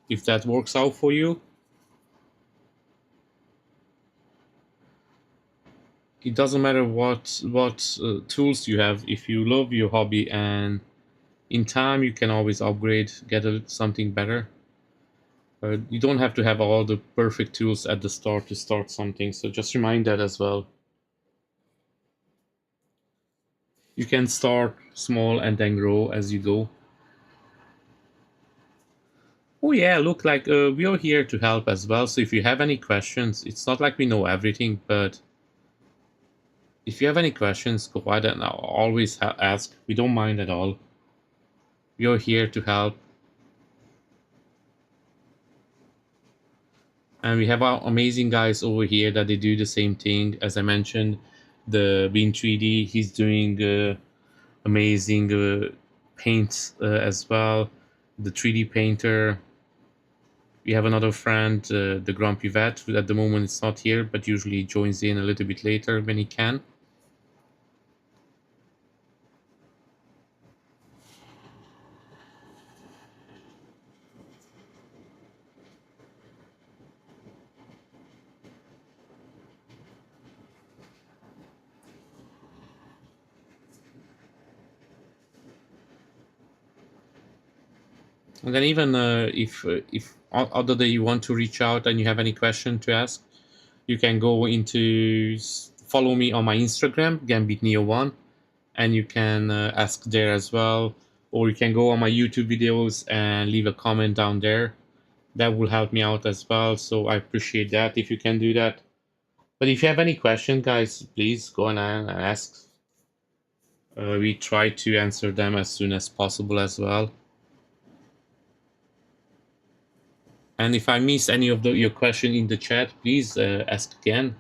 if that works out for you, it doesn't matter what tools you have. If you love your hobby, and in time you can always upgrade, get something better. You don't have to have all the perfect tools at the start to start something, so just remind that as well. You can start small and then grow as you go. Oh yeah, look, like we are here to help as well, so if you have any questions, it's not like we know everything, but if you have any questions, go ahead and always ask. We don't mind at all. We are here to help. And we have our amazing guys over here that they do the same thing. As I mentioned, the Bean 3D, he's doing amazing paints as well. The 3D painter. We have another friend, the Grumpy Vet, who at the moment is not here, but usually joins in a little bit later when he can. And then even if other day you want to reach out and you have any question to ask, you can go into follow me on my Instagram, GambitNeo1, and you can ask there as well. Or you can go on my YouTube videos and leave a comment down there. That will help me out as well. So I appreciate that if you can do that. But if you have any question, guys, please go on and ask. We try to answer them as soon as possible as well. And if I miss any of your question in the chat, please ask again.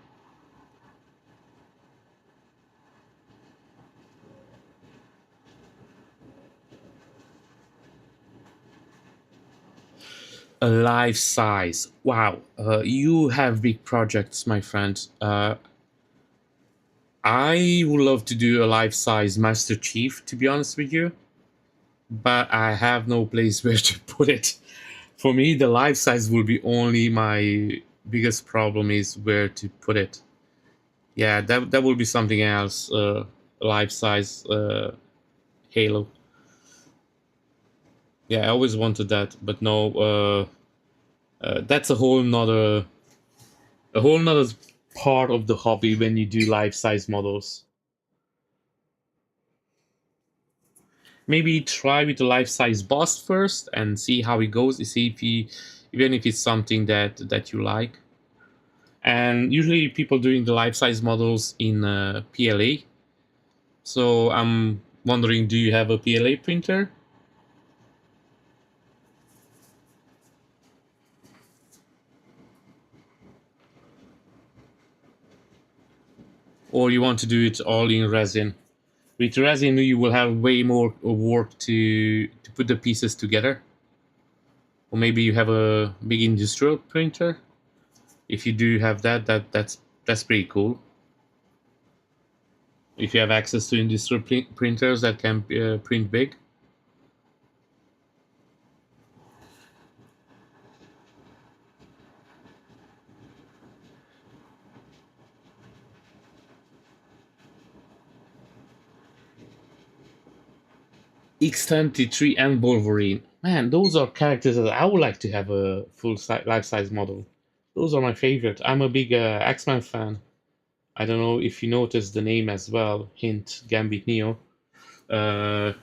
A life size. Wow, you have big projects, my friend. I would love to do a life size Master Chief, to be honest with you, but I have no place where to put it. For me, the life size will be only my biggest problem is where to put it. Yeah, that will be something else. Life size Halo. Yeah, I always wanted that, but no. That's a whole nother part of the hobby when you do life size models. Maybe try with the life size bust first and see how it goes. See if even if it's something that you like. And usually people doing the life size models in PLA. So I'm wondering, do you have a PLA printer? Or you want to do it all in resin? With resin, you will have way more work to put the pieces together. Or maybe you have a big industrial printer. If you do have that's pretty cool. If you have access to industrial printers that can print big. X-23 and Wolverine. Man, those are characters that I would like to have a full life-size model. Those are my favorite. I'm a big X-Men fan. I don't know if you noticed the name as well. Hint, Gambit Neo. Uh,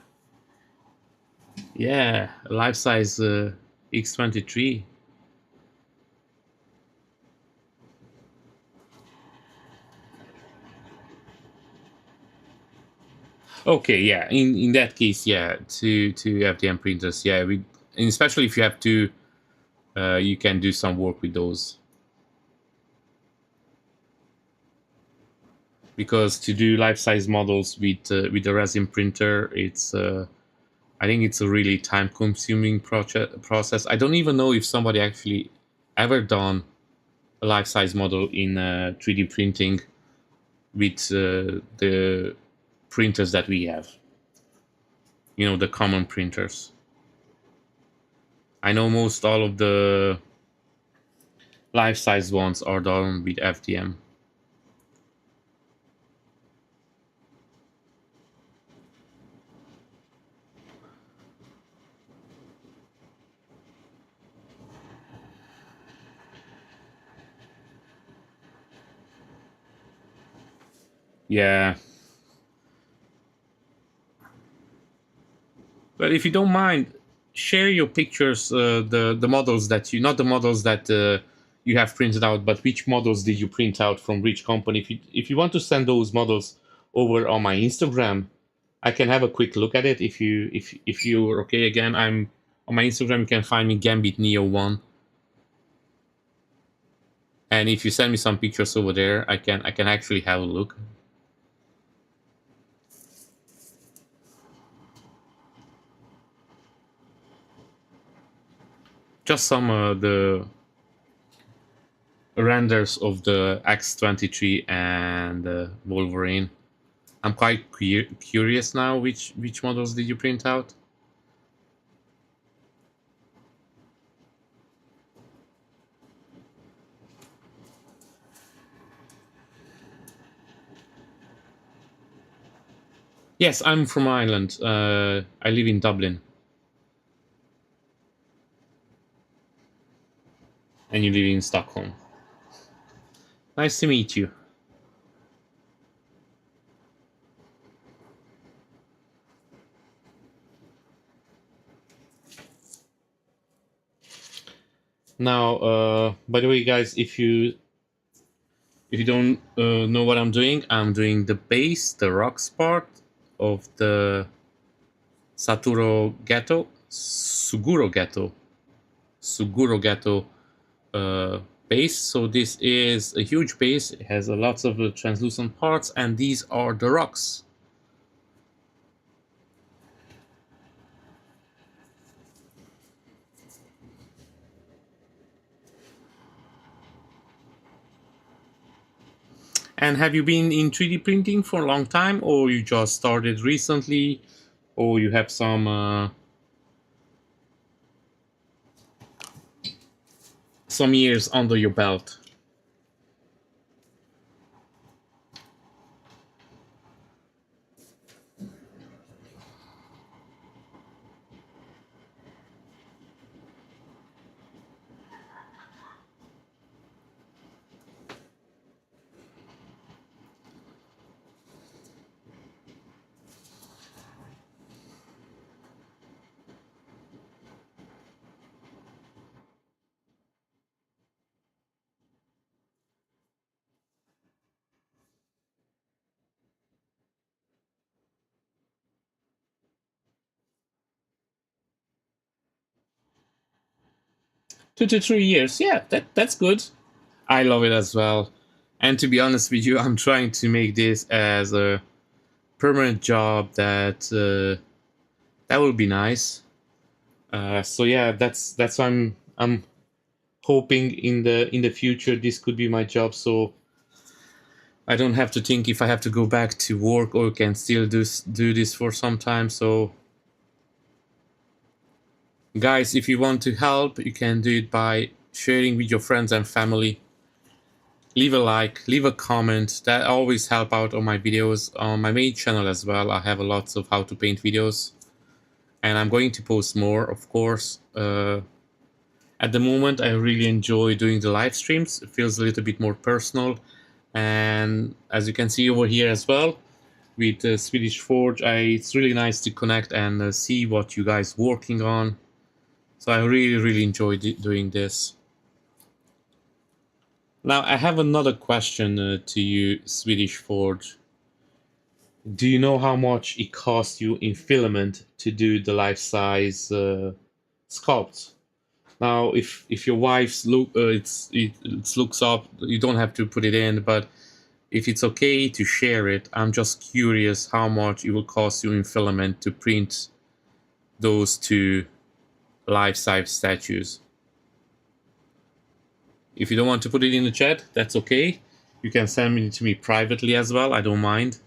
yeah, life-size X-23. Okay, yeah. In that case, yeah, two FDM printers. Yeah, and especially if you have two, you can do some work with those. Because to do life-size models with the resin printer, it's I think it's a really time-consuming process. I don't even know if somebody actually ever done a life-size model in 3D printing with the printers that we have. You know, the common printers. I know most all of the life-size ones are done with FDM. Yeah. But if you don't mind, share your pictures, the models that you, not the models that you have printed out, but which models did you print out from which company? If you want to send those models over on my Instagram, I can have a quick look at it. If you're okay, again, I'm on my Instagram. You can find me Gambit Neo 1. And if you send me some pictures over there, I can actually have a look. Just some the renders of the X-23 and Wolverine. I'm quite curious now. Which models did you print out? Yes, I'm from Ireland. I live in Dublin, and you live in Stockholm. Nice to meet you. Now, by the way, guys, if you don't know what I'm doing the base, the rocks part of the Suguru Geto base. So this is a huge base. It has a lots of translucent parts, and these are the rocks. And have you been in 3D printing for a long time, or you just started recently, or you have some years under your belt? 2 to 3 years. Yeah, that's good. I love it as well. And to be honest with you, I'm trying to make this as a permanent job that would be nice. So yeah, that's why I'm hoping in the future this could be my job. So I don't have to think if I have to go back to work or can still do this for some time. So guys, if you want to help, you can do it by sharing with your friends and family. Leave a like, leave a comment. That always help out on my videos. On my main channel as well, I have a lots of how to paint videos, and I'm going to post more, of course. At the moment, I really enjoy doing the live streams. It feels a little bit more personal, and as you can see over here as well, with Swedish Forge, it's really nice to connect and see what you guys working on. So I really enjoy doing this. Now I have another question to you, Swedish Forge. Do you know how much it costs you in filament to do the life-size sculpts? Now, if your wife's it looks up, you don't have to put it in. But if it's okay to share it, I'm just curious how much it will cost you in filament to print those two life-size statues. If you don't want to put it in the chat, that's okay. You can send it to me privately as well. I don't mind.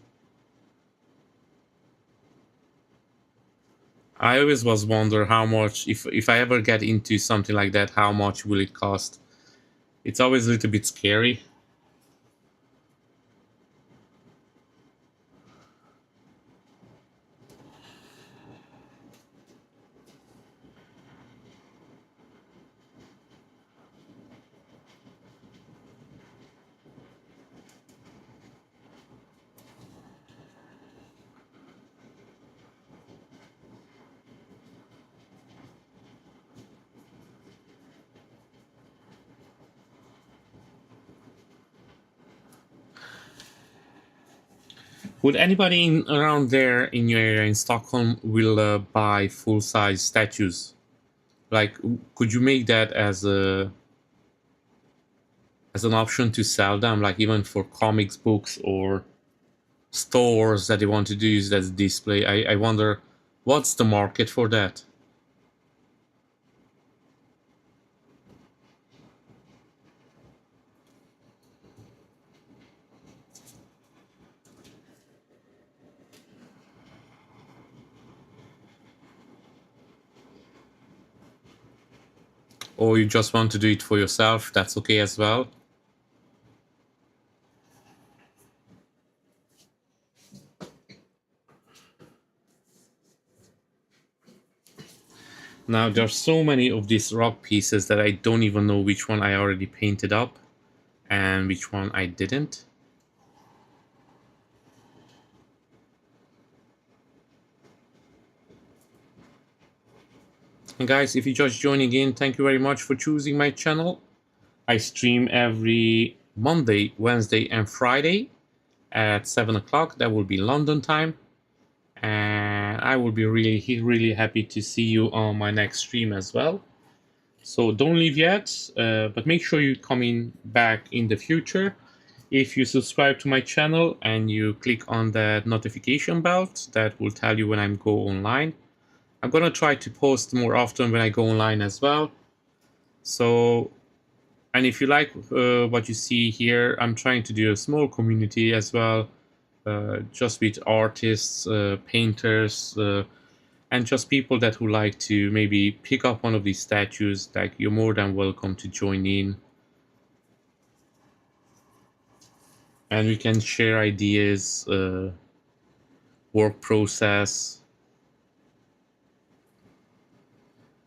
I always was wonder how much, if I ever get into something like that, how much will it cost? It's always a little bit scary. Would anybody around there in your area in Stockholm will buy full-size statues? Like, could you make that as as an option to sell them, like even for comics books or stores that they want to do use as display. I wonder what's the market for that. Or you just want to do it for yourself, that's okay as well. Now there's so many of these rock pieces that I don't even know which one I already painted up and which one I didn't. And guys, if you're just joining in, thank you very much for choosing my channel. I stream every Monday, Wednesday, and Friday at 7 o'clock. That will be London time. And I will be really happy to see you on my next stream as well. So don't leave yet, but make sure you come in back in the future. If you subscribe to my channel and you click on that notification bell, that will tell you when I go online. I'm gonna try to post more often when I go online as well. So, and if you like what you see here, I'm trying to do a small community as well, just with artists, painters, and just people that would like to maybe pick up one of these statues. Like, you're more than welcome to join in, and we can share ideas, work process.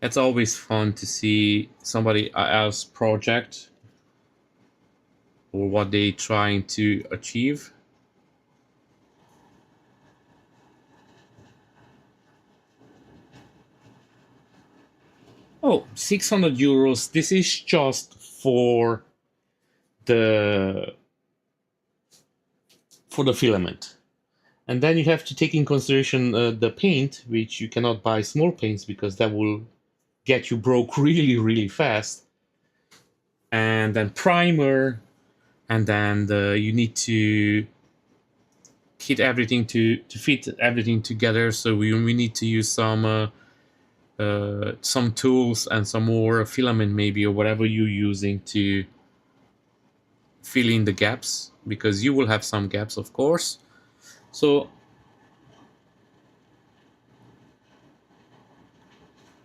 It's always fun to see somebody else's project or what they trying to achieve. Oh, 600 euros. This is just the for the filament. And then you have to take in consideration the paint, which you cannot buy small paints because that will get you broke really fast. And then primer, and then you need to kit everything to fit everything together. So we need to use some tools and some more filament maybe, or whatever you're using to fill in the gaps, because you will have some gaps, of course. So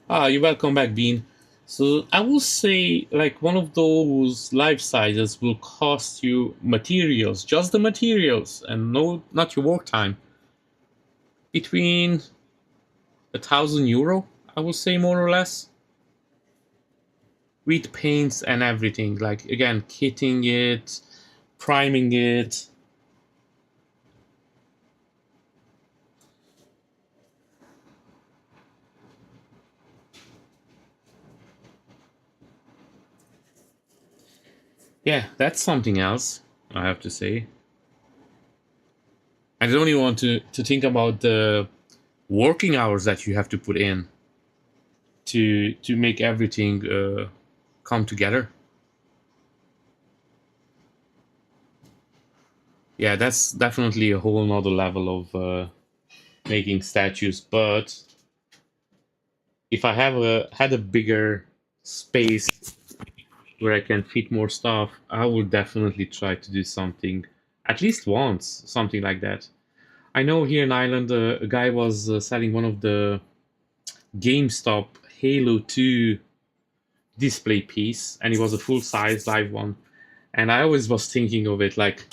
you're welcome back, Bean. So I will say, like, one of those life sizes will cost you materials, just the materials, and no, not your work time, between 1,000 euro, I would say, more or less, with paints and everything. Like, again, kitting it, priming it. Yeah, that's something else, I have to say. I don't even want to think about the working hours that you have to put in to make everything come together. Yeah, that's definitely a whole nother level of making statues. But if I had a bigger space where I can fit more stuff, I would definitely try to do something at least once, something like that. I know here in Ireland, a guy was selling one of the GameStop Halo 2 display piece, and it was a full size live one. And I always was thinking of it like,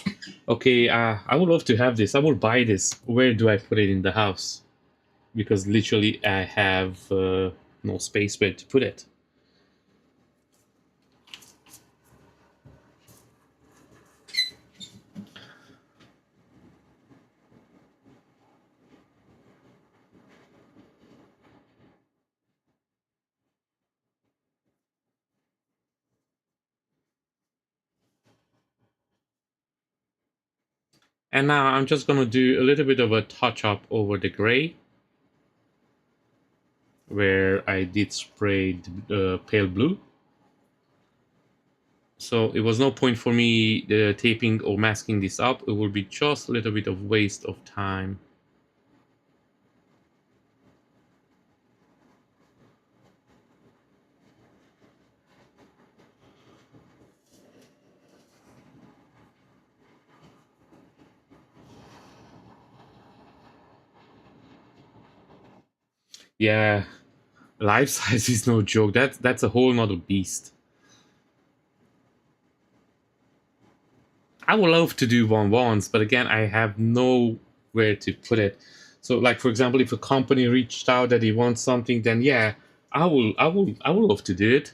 okay, I would love to have this. I will buy this. Where do I put it in the house? Because literally I have no space where to put it. And now I'm just going to do a little bit of a touch up over the gray, where I did spray pale blue. So it was no point for me taping or masking this up. It will be just a little bit of waste of time. Yeah, life size is no joke. That's a whole nother beast. I would love to do one once, but again, I have nowhere to put it. So, like for example, if a company reached out that they want something, then yeah, I will love to do it.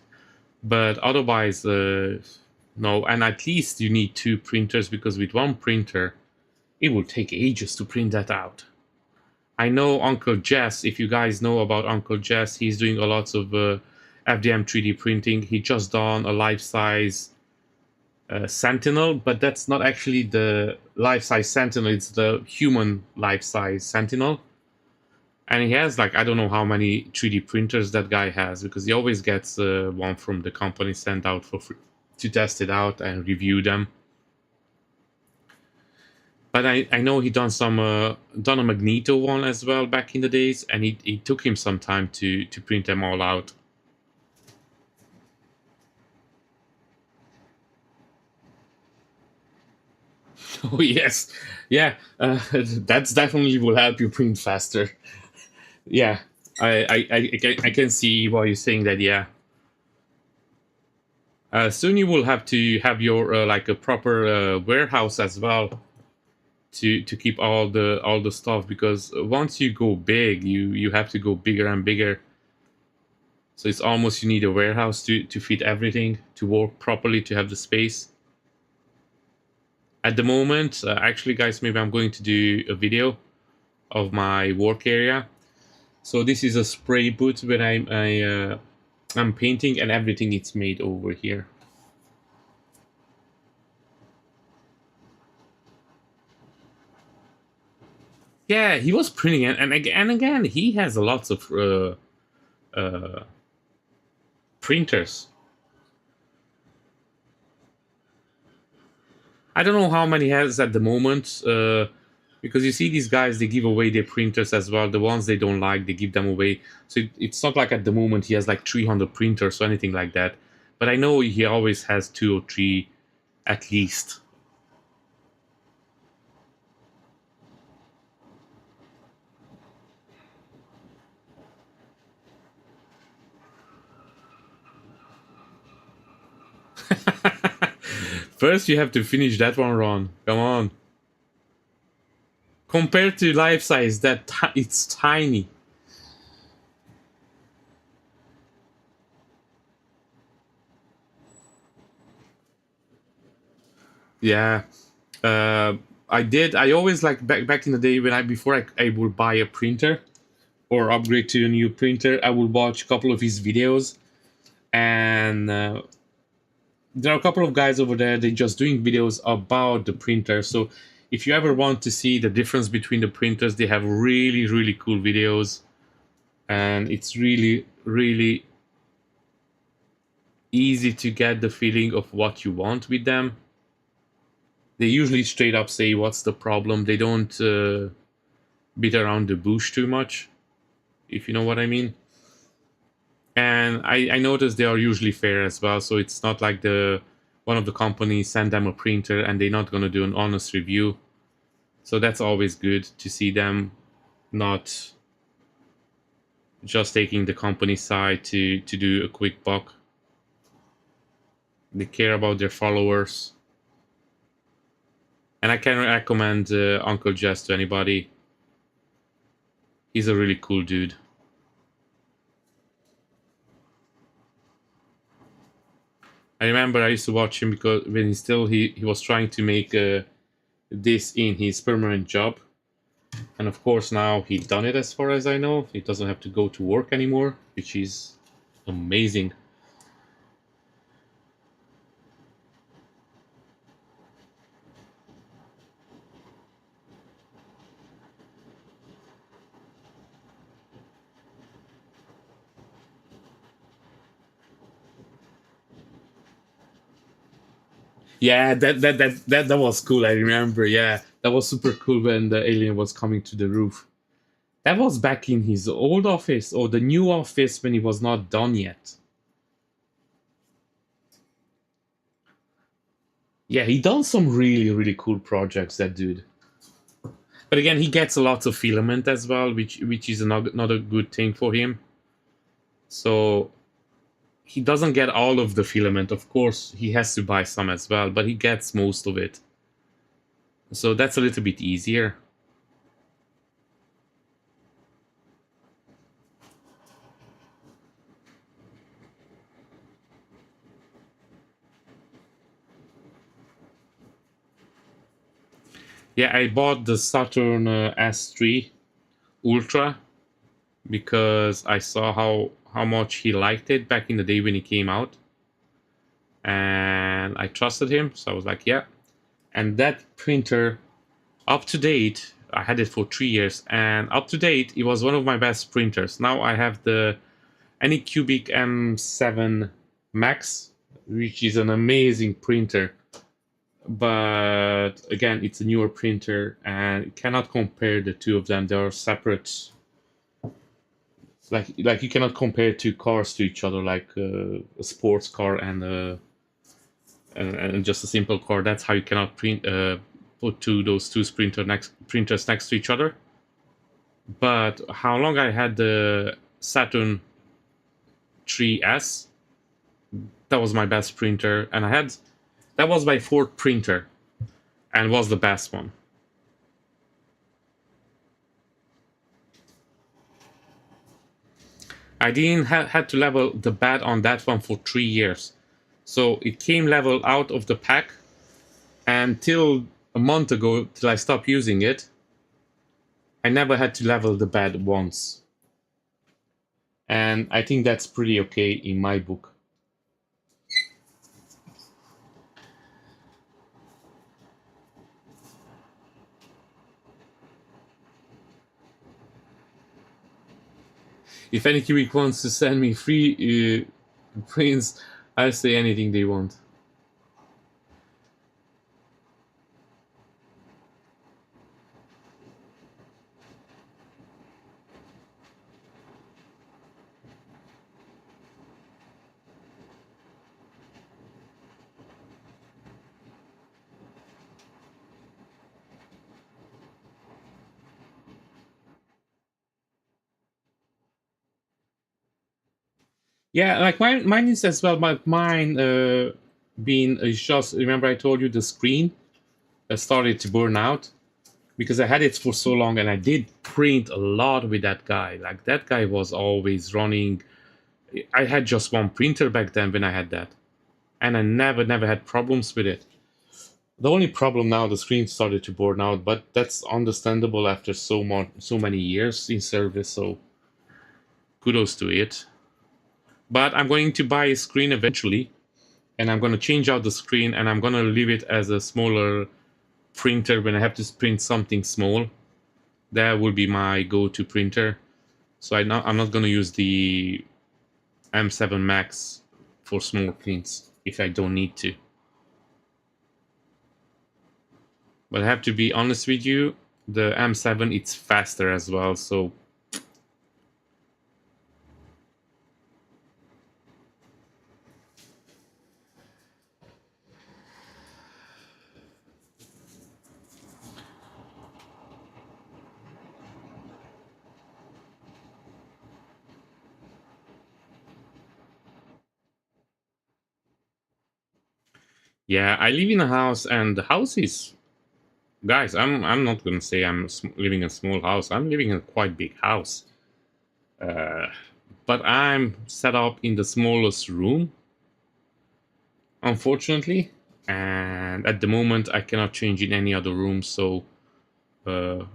But otherwise, no. And at least you need two printers because with one printer, it will take ages to print that out. I know Uncle Jess. If you guys know about Uncle Jess, he's doing a lots of FDM 3D printing. He just done a life-size Sentinel, but that's not actually the life-size Sentinel. It's the human life-size Sentinel. And he has like I don't know how many 3D printers that guy has because he always gets one from the company sent out for free to test it out and review them. But I know he done a Magneto one as well back in the days, and it took him some time to print them all out. Oh yes, yeah, that's definitely will help you print faster. Yeah, I can see why you're saying that. Yeah, soon you will have to have your like a proper warehouse as well to keep all the stuff because once you go big, you have to go bigger and bigger. So it's almost you need a warehouse to fit everything to work properly to have the space. At the moment, actually, guys, maybe I'm going to do a video of my work area. So this is a spray booth where I'm painting and everything it's made over here. Yeah, he was printing it, and again, he has lots of uh, printers. I don't know how many he has at the moment, because you see these guys, they give away their printers as well. The ones they don't like, they give them away. So it's not like at the moment he has like 300 printers or anything like that. But I know he always has two or three at least. First, you have to finish that one, Ron. Come on. Compared to life size, it's tiny. Yeah. Uh, I did. I always like back in the day when I would buy a printer or upgrade to a new printer, I would watch a couple of his videos, and there are a couple of guys over there. They just doing videos about the printer. So if you ever want to see the difference between the printers, they have really cool videos, and it's really easy to get the feeling of what you want with them. They usually straight up say what's the problem. They don't beat around the bush too much, if you know what I mean. And I noticed they are usually fair as well, so it's not like the one of the companies send them a printer and they're not going to do an honest review. So that's always good to see them not just taking the company side to do a quick buck. They care about their followers. And I can recommend Uncle Jess to anybody. He's a really cool dude. I remember I used to watch him because when he was trying to make this in his permanent job, and of course now he's done it as far as I know. He doesn't have to go to work anymore, which is amazing. Yeah, that was cool. I remember. Yeah, that was super cool when the alien was coming to the roof. That was back in his old office or the new office when he was not done yet. Yeah, he done some really cool projects. That dude. But again, he gets a lot of filament as well, which is another good thing for him. So he doesn't get all of the filament. Of course, he has to buy some as well, but he gets most of it. So that's a little bit easier. Yeah, I bought the Saturn S3 Ultra because I saw how much he liked it back in the day when he came out, and I trusted him. So I was like, yeah. And that printer, up to date, I had it for 3 years, and up to date, it was one of my best printers. Now I have the Anycubic M7 Max, which is an amazing printer. But again, it's a newer printer and cannot compare the two of them. They are separate. Like you cannot compare two cars to each other, like a sports car and just a simple car. That's how you cannot put those two printers next to each other. But how long I had the Saturn 3S, that was my best printer, and that was my fourth printer, and was the best one. I didn't had to level the bed on that one for 3 years. So it came level out of the pack, and till a month ago, till I stopped using it, I never had to level the bed once. And I think that's pretty okay in my book. If any Cubic wants to send me free prints, I'll say anything they want. Yeah, like mine is as well. But mine being is just remember I told you the screen started to burn out because I had it for so long and I did print a lot with that guy. Like that guy was always running. I had just one printer back then when I had that, and I never had problems with it. The only problem now, the screen started to burn out, but that's understandable after so many years in service. So kudos to it. But I'm going to buy a screen eventually, and I'm going to change out the screen, and I'm going to leave it as a smaller printer when I have to print something small. That will be my go-to printer. So I'm not going to use the M7 Max for small prints if I don't need to. But I have to be honest with you, the M7 it's faster as well. So yeah, I live in a house, and the house is, guys. I'm not gonna say I'm living in a small house. I'm living in a quite big house. Uh, but I'm set up in the smallest room, unfortunately, and at the moment I cannot change in any other room. So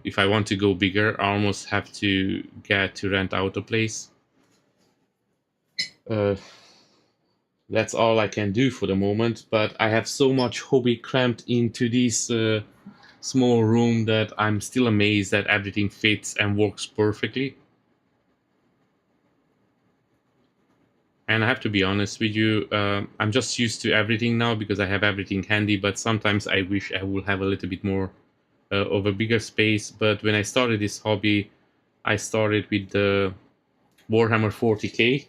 if I want to go bigger, I almost have to get to rent out a place. Uh, that's all I can do for the moment. But I have so much hobby cramped into this small room that I'm still amazed that everything fits and works perfectly. And I have to be honest with you, I'm just used to everything now because I have everything handy. But sometimes I wish I would have a little bit more of a bigger space. But when I started this hobby, I started with the Warhammer 40k.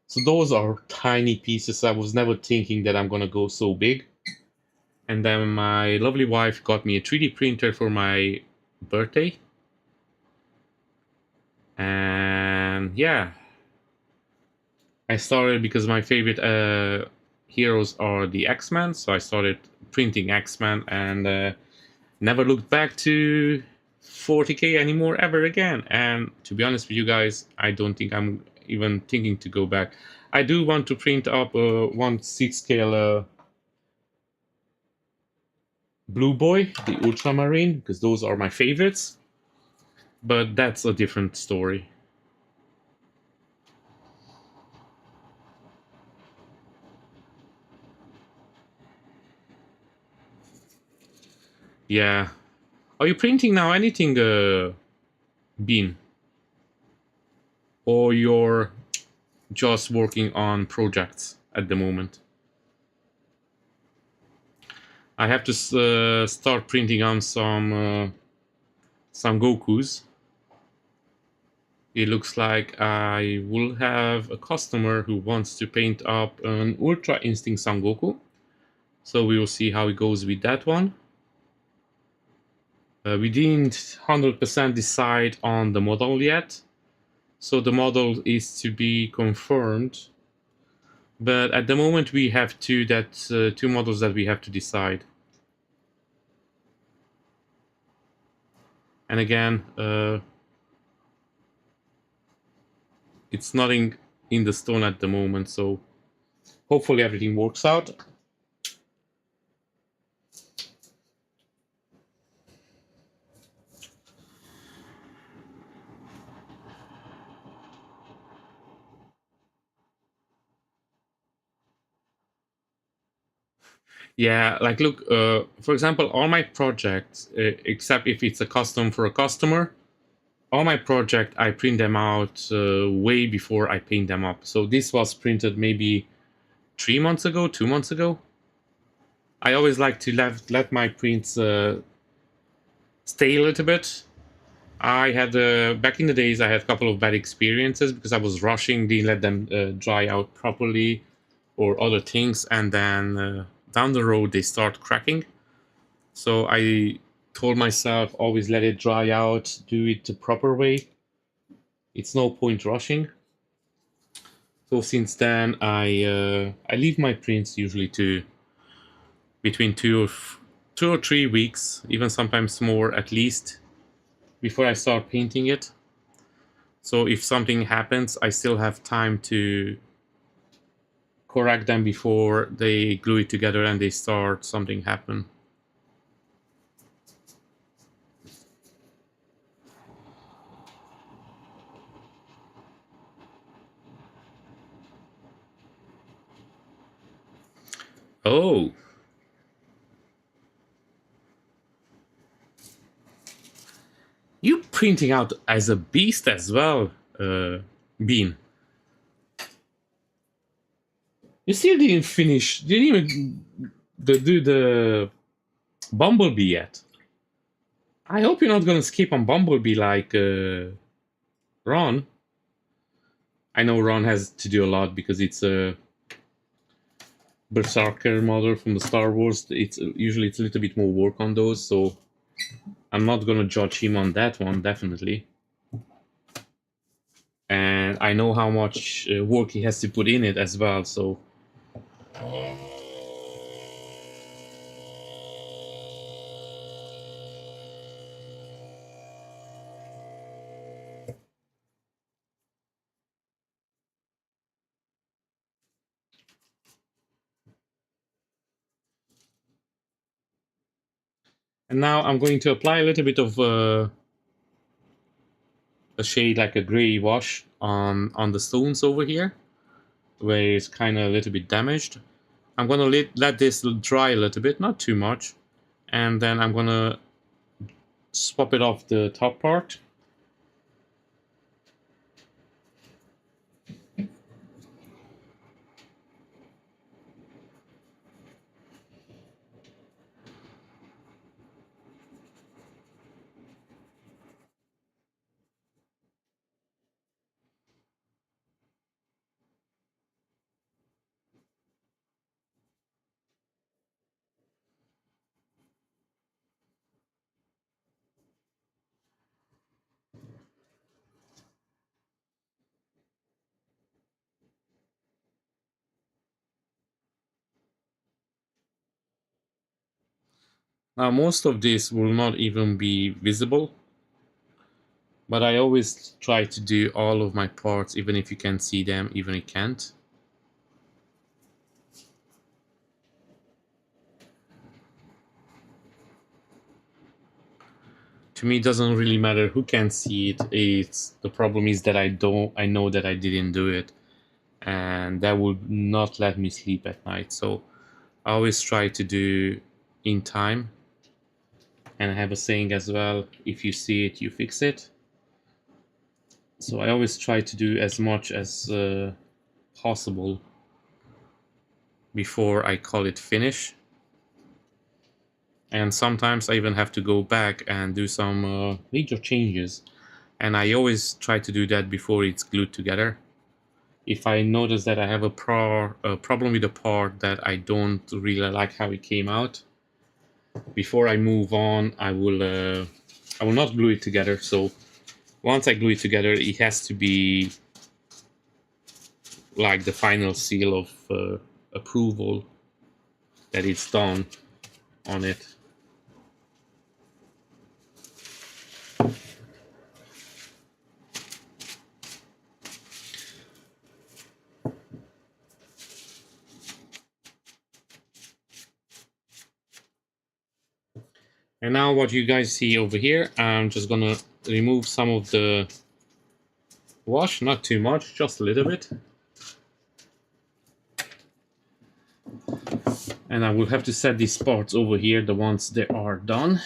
So those are tiny pieces. I was never thinking that I'm gonna go so big. And then my lovely wife got me a 3D printer for my birthday. And yeah, I started because my favorite heroes are the X-Men. So I started printing X-Men and never looked back to 40k anymore ever again. And to be honest with you guys, I don't think I'm even thinking to go back. I do want to print up a 1/6 scale Blue Boy, the Ultramarine, because those are my favorites. But that's a different story. Yeah. Are you printing now anything, Bean? Or you're just working on projects at the moment? I have to start printing on some Gokus. It looks like I will have a customer who wants to paint up an Ultra Instinct Son Goku. So we will see how it goes with that one. We didn't 100% decide on the model yet. So the model is to be confirmed. But at the moment we have two models that we have to decide. And again, it's nothing in the stone at the moment, so hopefully everything works out. Yeah, like look, for example, all my projects, except if it's a custom for a customer, all my project I print them out way before I paint them up. So this was printed maybe 3 months ago, 2 months ago. I always like to let my prints stay a little bit. I had back in the days I had a couple of bad experiences because I was rushing, didn't let them dry out properly, or other things, and then down the road they start cracking. So I told myself always let it dry out, do it the proper way. It's no point rushing. So since then I leave my prints usually to between 2 or 3 weeks, even sometimes more at least, before I start painting it. So if something happens, I still have time to correct them before they glue it together and they start something happen. Oh, you printing out as a beast as well, Bean. You still didn't finish, didn't even do the Bumblebee yet. I hope you're not gonna skip on Bumblebee like Ron. I know Ron has to do a lot because it's a Berserker model from the Star Wars. It's usually it's a little bit more work on those, so I'm not gonna judge him on that one, definitely. And I know how much work he has to put in it as well. So and now I'm going to apply a little bit of a shade like a gray wash on the stones over here, where it's kind of a little bit damaged. I'm gonna let this dry a little bit, not too much, and then I'm gonna swap it off the top part. Most of this will not even be visible, but I always try to do all of my parts, even if you can see them, even if you can't. To me, it doesn't really matter who can see it. It's the problem is that I know that I didn't do it, and that would not let me sleep at night. So I always try to do in time, and I have a saying as well: if you see it, you fix it. So I always try to do as much as possible before I call it finish. And sometimes I even have to go back and do some major changes. And I always try to do that before it's glued together. If I notice that I have a problem with a part that I don't really like how it came out, before I move on, I will not glue it together. So once I glue it together, it has to be like the final seal of approval that it's done on it. And now what you guys see over here, I'm just gonna remove some of the wash, not too much, just a little bit. And I will have to set these parts over here, the ones that are done.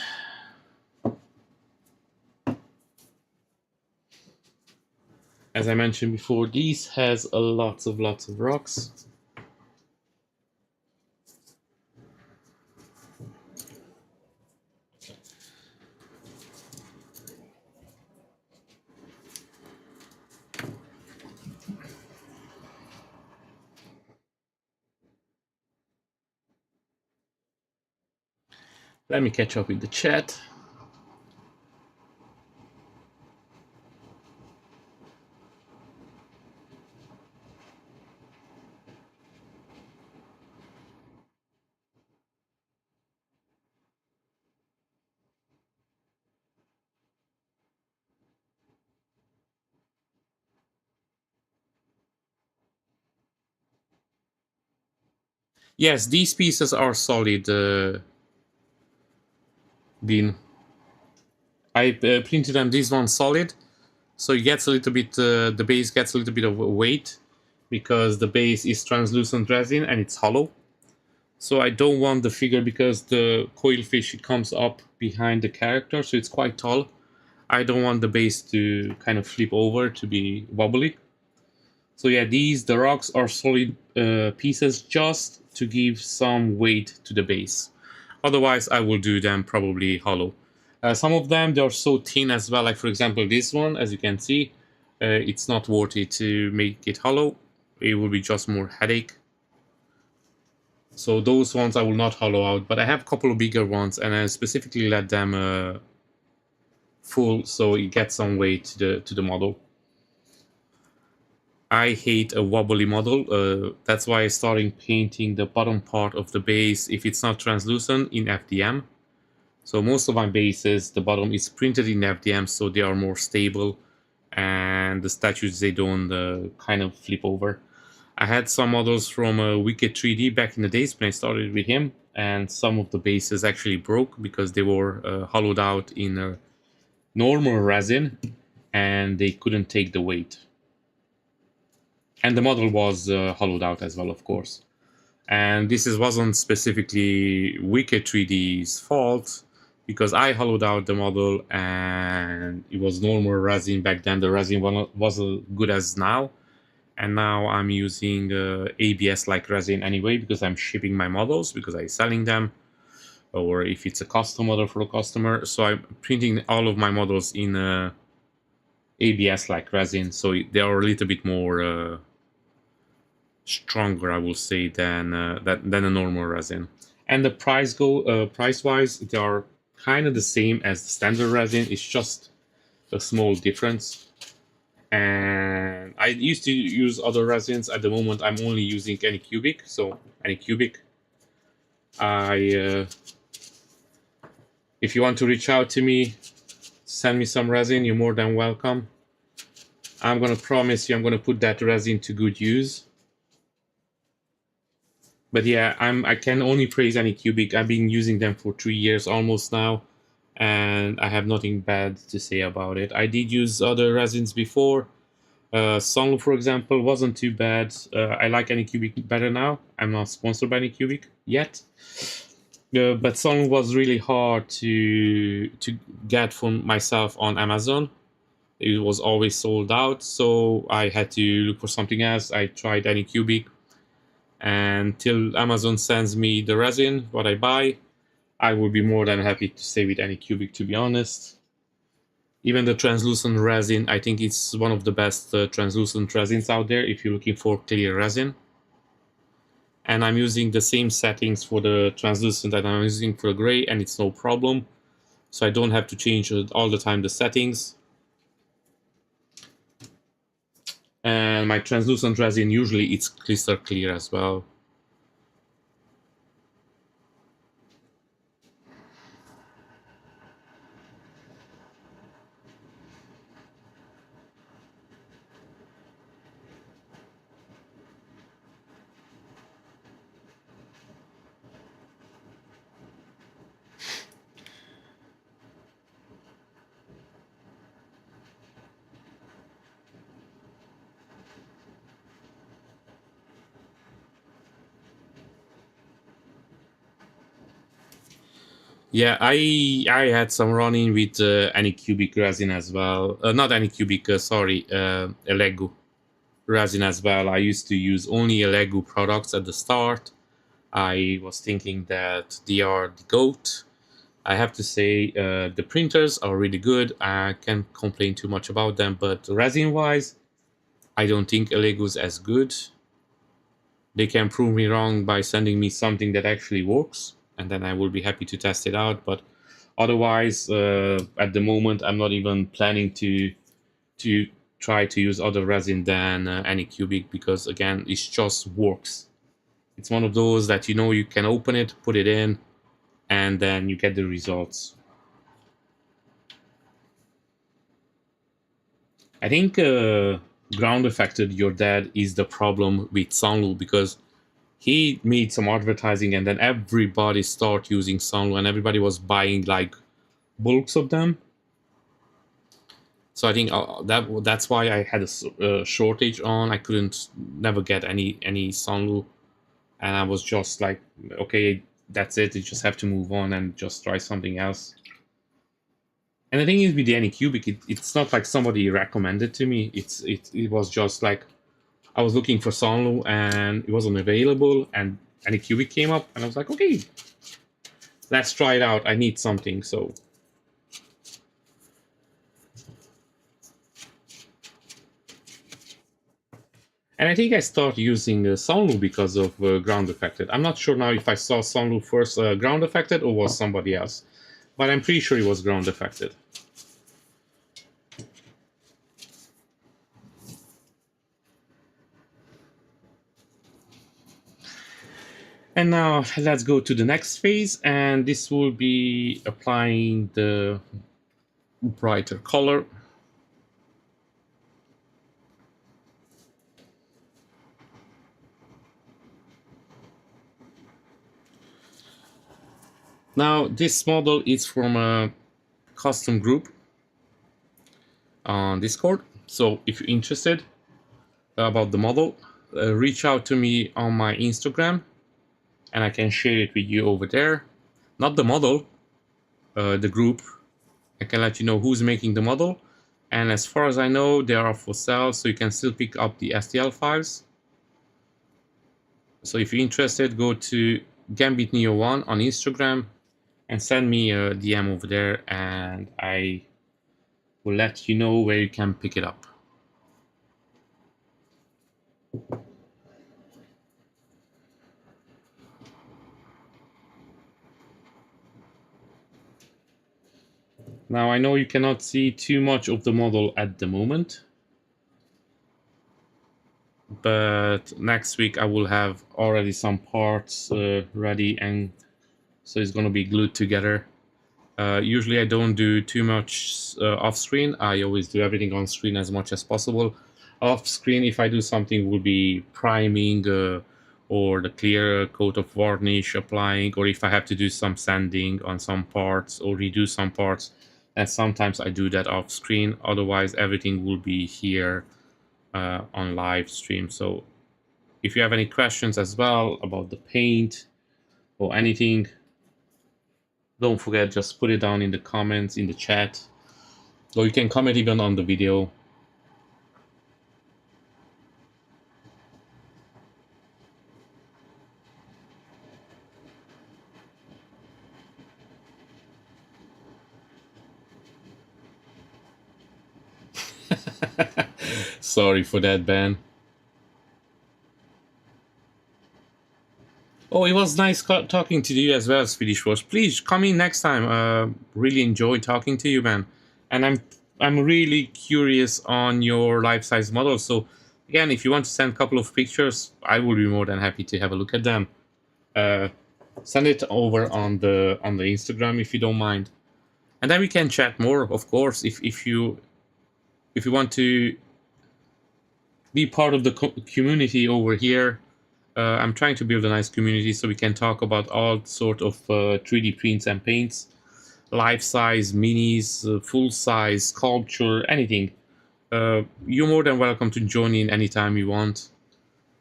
As I mentioned before, these has lots of rocks. Let me catch up with the chat. Yes, these pieces are solid, Bean. I printed them, this one solid, so it gets a little bit, the base gets a little bit of weight, because the base is translucent resin and it's hollow. So I don't want the figure, because the coil fish comes up behind the character, so it's quite tall. I don't want the base to kind of flip over, to be wobbly. So yeah, the rocks are solid pieces, just to give some weight to the base. Otherwise, I will do them probably hollow. Some of them, they are so thin as well, like for example this one, as you can see, it's not worth it to make it hollow. It will be just more headache. So those ones I will not hollow out, but I have a couple of bigger ones, and I specifically let them full, so it gets some weight to the model. I hate a wobbly model. That's why I started painting the bottom part of the base, if it's not translucent, in FDM. So most of my bases, the bottom is printed in FDM, so they are more stable, and the statues, they don't kind of flip over. I had some models from Wicked 3D back in the days when I started with him, and some of the bases actually broke because they were hollowed out in a normal resin, and they couldn't take the weight. And the model was hollowed out as well, of course. And this wasn't specifically Wicked 3D's fault, because I hollowed out the model and it was normal resin back then. The resin wasn't good as now. And now I'm using ABS-like resin anyway, because I'm shipping my models, because I'm selling them, or if it's a custom model for a customer. So I'm printing all of my models in ABS-like resin, so they are a little bit more stronger, I will say, than a normal resin. And the price-wise, they are kind of the same as the standard resin. It's just a small difference. And I used to use other resins. At the moment, I'm only using Anycubic. So Anycubic, If you want to reach out to me, send me some resin, you're more than welcome. I'm gonna promise you I'm gonna put that resin to good use. But yeah, I can only praise Anycubic. I've been using them for 3 years almost now, and I have nothing bad to say about it. I did use other resins before. Songlu, for example, wasn't too bad. I like Anycubic better now. I'm not sponsored by Anycubic yet. But Songlu was really hard to get for myself on Amazon. It was always sold out, so I had to look for something else. I tried Anycubic, and till Amazon sends me the resin, what I buy, I would be more than happy to stay with Anycubic, to be honest. Even the translucent resin, I think it's one of the best translucent resins out there if you're looking for clear resin. And I'm using the same settings for the translucent that I'm using for the gray, and it's no problem. So I don't have to change all the time the settings. And my translucent resin, usually it's crystal clear as well. Yeah, I had some running with Anycubic resin as well. Not Anycubic, sorry, Lego resin as well. I used to use only Lego products at the start. I was thinking that they are the GOAT. I have to say the printers are really good. I can't complain too much about them, but resin-wise, I don't think Lego's as good. They can prove me wrong by sending me something that actually works, and then I will be happy to test it out. But otherwise, at the moment, I'm not even planning to try to use other resin than Anycubic, because again, it just works. It's one of those that you can open it, put it in, and then you get the results. I think ground affected your dad is the problem with Songlu, because he made some advertising and then everybody started using Songlu and everybody was buying like bulks of them. So I think that's why I had a shortage on. I couldn't never get any Songlu, and I was just like, okay, that's it. You just have to move on and just try something else. And the thing is with the Anycubic, it's not like somebody recommended to me. It was just like I was looking for Songlu and it wasn't available, and Anycubic came up, and I was like, okay, let's try it out. I need something, so. And I think I started using Songlu because of ground affected. I'm not sure now if I saw Songlu first ground affected or was somebody else, but I'm pretty sure it was ground affected. And now let's go to the next phase, and this will be applying the brighter color. Now this model is from a custom group on Discord, so if you're interested about the model, reach out to me on my Instagram and I can share it with you over there. Not the model, the group. I can let you know who's making the model, and as far as I know, they are for sale, so you can still pick up the STL files. So if you're interested, go to Gambit Neo 1 on Instagram and send me a DM over there, and I will let you know where you can pick it up. Now I know you cannot see too much of the model at the moment, but next week I will have already some parts ready, and so it's going to be glued together. Usually I don't do too much off screen. I always do everything on screen as much as possible. Off screen, if I do something, will be priming or the clear coat of varnish applying, or if I have to do some sanding on some parts or redo some parts. And sometimes I do that off screen. Otherwise, everything will be here on live stream. So if you have any questions as well about the paint or anything, don't forget, just put it down in the comments, in the chat, or you can comment even on the video. Sorry for that, Ben. Oh, it was nice talking to you as well, Swedish Watch. Please come in next time. Really enjoyed talking to you, man. And I'm really curious on your life-size model. So again, if you want to send a couple of pictures, I will be more than happy to have a look at them. Send it over on the Instagram if you don't mind, and then we can chat more. Of course, if you want to be part of the community over here. I'm trying to build a nice community so we can talk about all sort of 3D prints and paints, life size, minis, full size, sculpture, anything. You're more than welcome to join in anytime you want.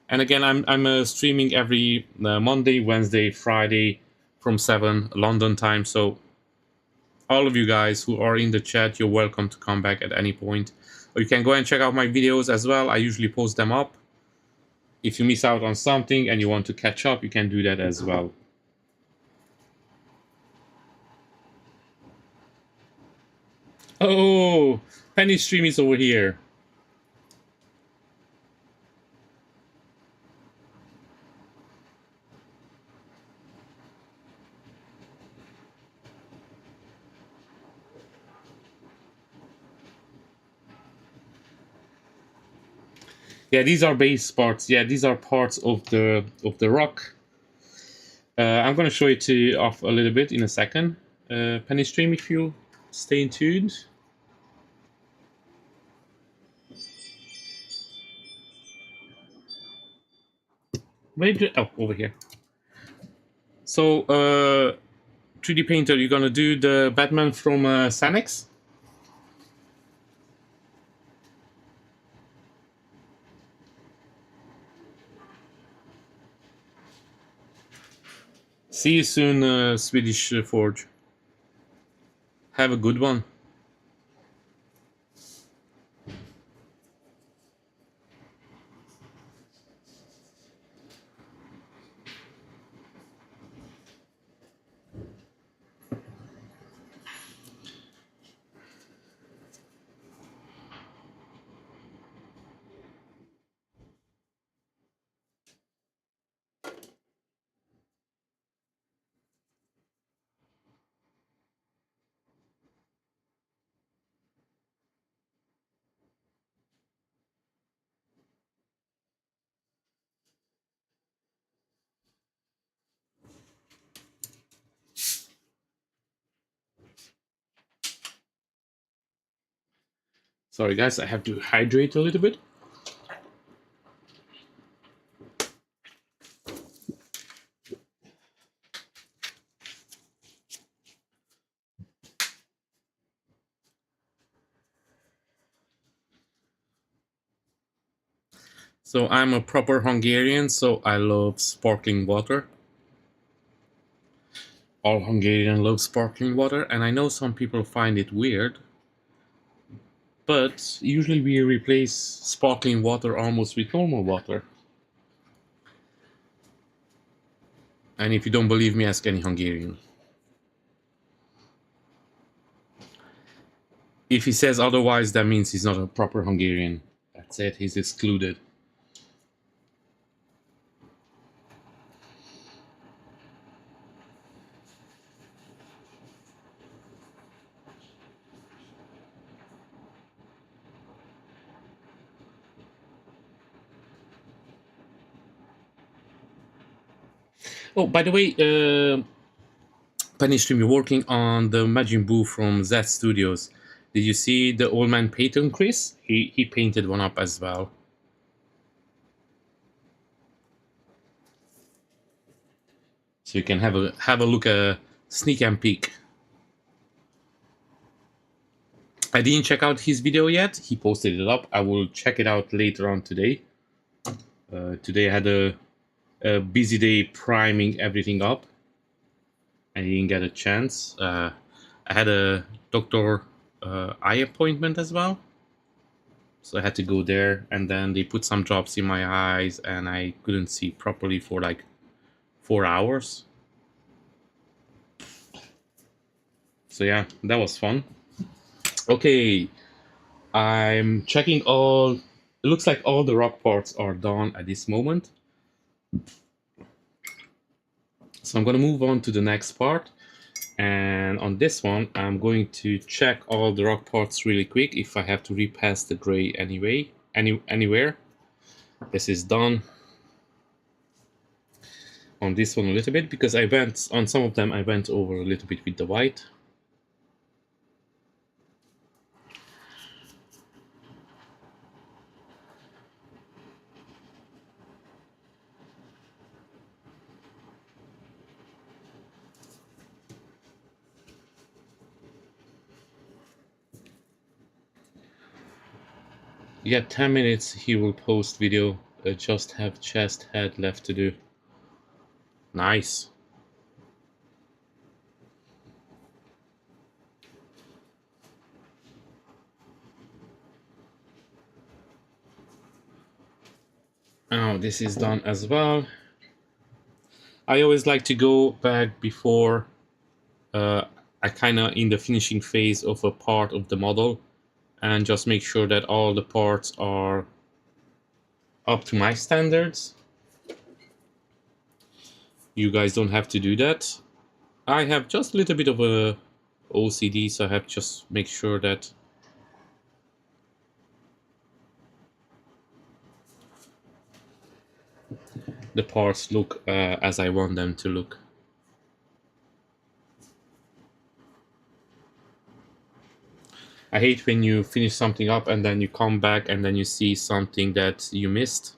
And again, I'm streaming every Monday, Wednesday, Friday from 7 London time. So all of you guys who are in the chat, you're welcome to come back at any point. Or you can go and check out my videos as well. I usually post them up. If you miss out on something and you want to catch up, you can do that as well. Oh, Penny stream is over here. Yeah, these are base parts. Yeah, these are parts of the rock. I'm gonna show it to you off a little bit in a second. Penny stream, if you stay tuned. Wait, oh, over here. So, 3D painter, you're gonna do the Batman from Sanex? See you soon, Swedish Forge. Have a good one. Sorry, guys, I have to hydrate a little bit. So I'm a proper Hungarian, so I love sparkling water. All Hungarians love sparkling water, and I know some people find it weird, but usually we replace sparkling water almost with normal water. And if you don't believe me, ask any Hungarian. If he says otherwise, that means he's not a proper Hungarian. That's it, he's excluded. Oh, by the way, Penny Stream, you're working on the Majin Buu from Z Studios. Did you see the old man Peyton, Chris? He painted one up as well. So you can have a look, a sneak and peek. I didn't check out his video yet. He posted it up. I will check it out later on today. Today I had a busy day priming everything up. I didn't get a chance. I had a doctor eye appointment as well. So I had to go there, and then they put some drops in my eyes, and I couldn't see properly for like 4 hours. So yeah, that was fun. Okay, I'm checking all. It looks like all the rock parts are done at this moment. So I'm gonna move on to the next part. And on this one, I'm going to check all the rock parts really quick if I have to repass the gray anywhere. This is done. On this one a little bit, because I went on some of them, I went over a little bit with the white. Yeah, 10 minutes he will post video. Just have chest head left to do. Nice. Oh, this is done as well. I always like to go back before I kind of in the finishing phase of a part of the model, and just make sure that all the parts are up to my standards. You guys don't have to do that. I have just a little bit of a OCD, so I have to just make sure that the parts look as I want them to look. I hate when you finish something up and then you come back and then you see something that you missed,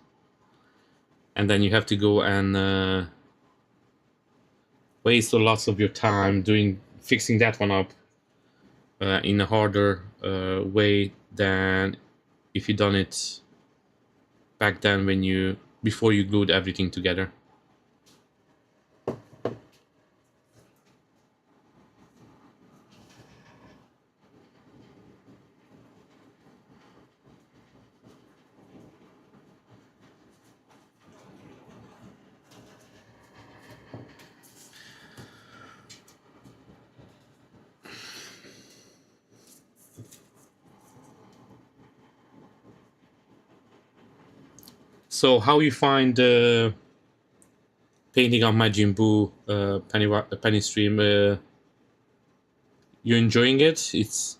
and then you have to go and waste lots of your time fixing that one up in a harder way than if you done it back then before you glued everything together. So how you find painting on Majin Buu Penny Stream? You're enjoying it? It's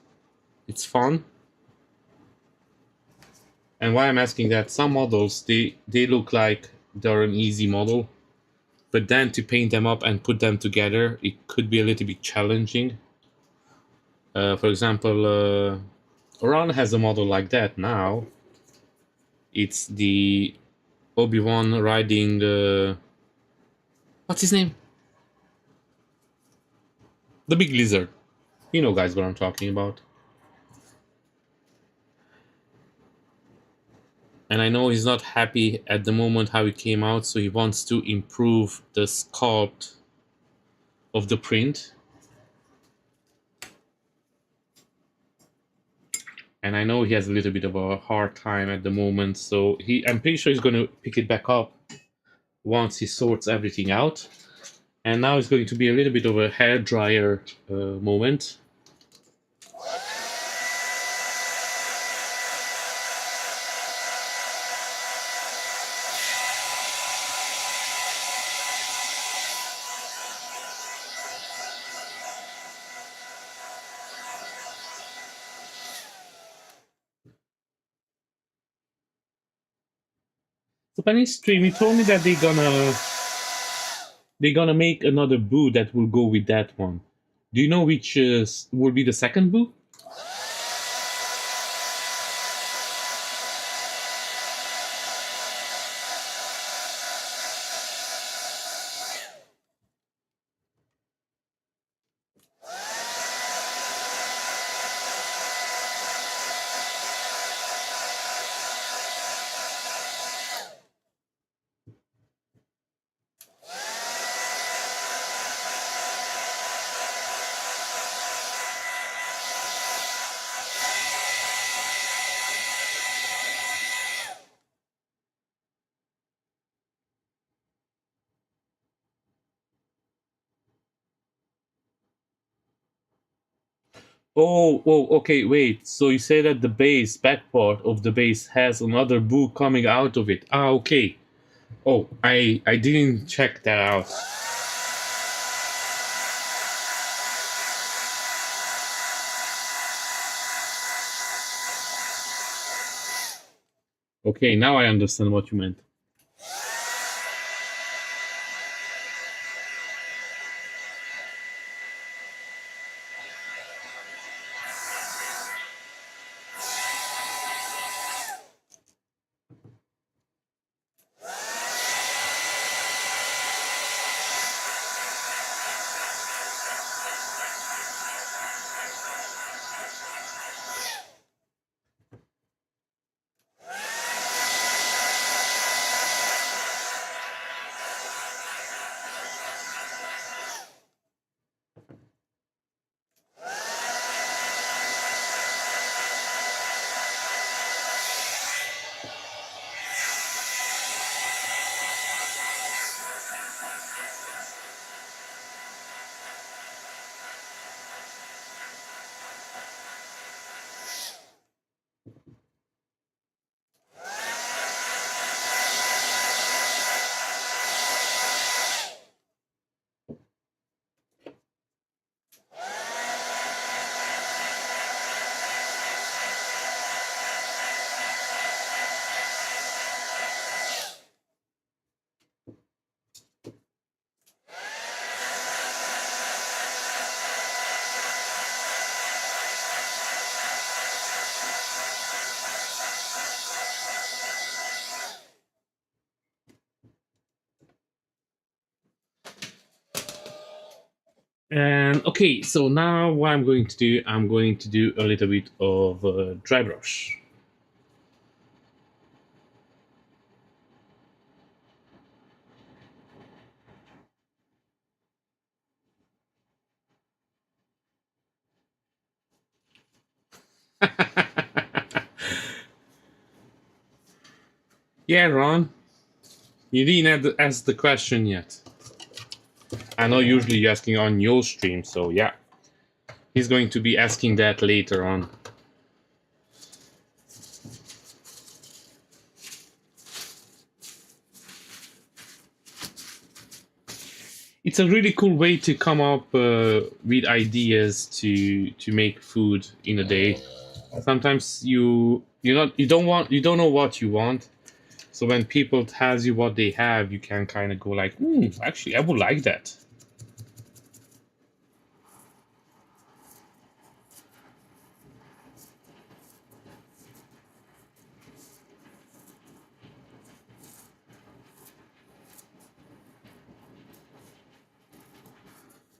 fun. And why I'm asking that, some models they look like they're an easy model, but then to paint them up and put them together, it could be a little bit challenging. For example, Oran has a model like that now. It's the Obi-Wan riding what's his name? The big lizard. You know, guys, what I'm talking about. And I know he's not happy at the moment how it came out, so he wants to improve the sculpt of the print. And I know he has a little bit of a hard time at the moment, so I'm pretty sure he's going to pick it back up once he sorts everything out. And now it's going to be a little bit of a hair dryer moment. So Penny Stream, he told me that they're gonna They're gonna make another boo that will go with that one. Do you know which will be the second boo? Okay, wait. So you say that the base, back part of the base has another boo coming out of it. Ah, okay. Oh, I didn't check that out. Okay, now I understand what you meant. And okay, so now what I'm going to do a little bit of dry brush. Yeah, Ron, you didn't ask the question yet. I know usually you're asking on your stream, so yeah, he's going to be asking that later on. It's a really cool way to come up with ideas to make food in a day. Sometimes you don't know what you want, so when people tells you what they have, you can kind of go like, actually, I would like that.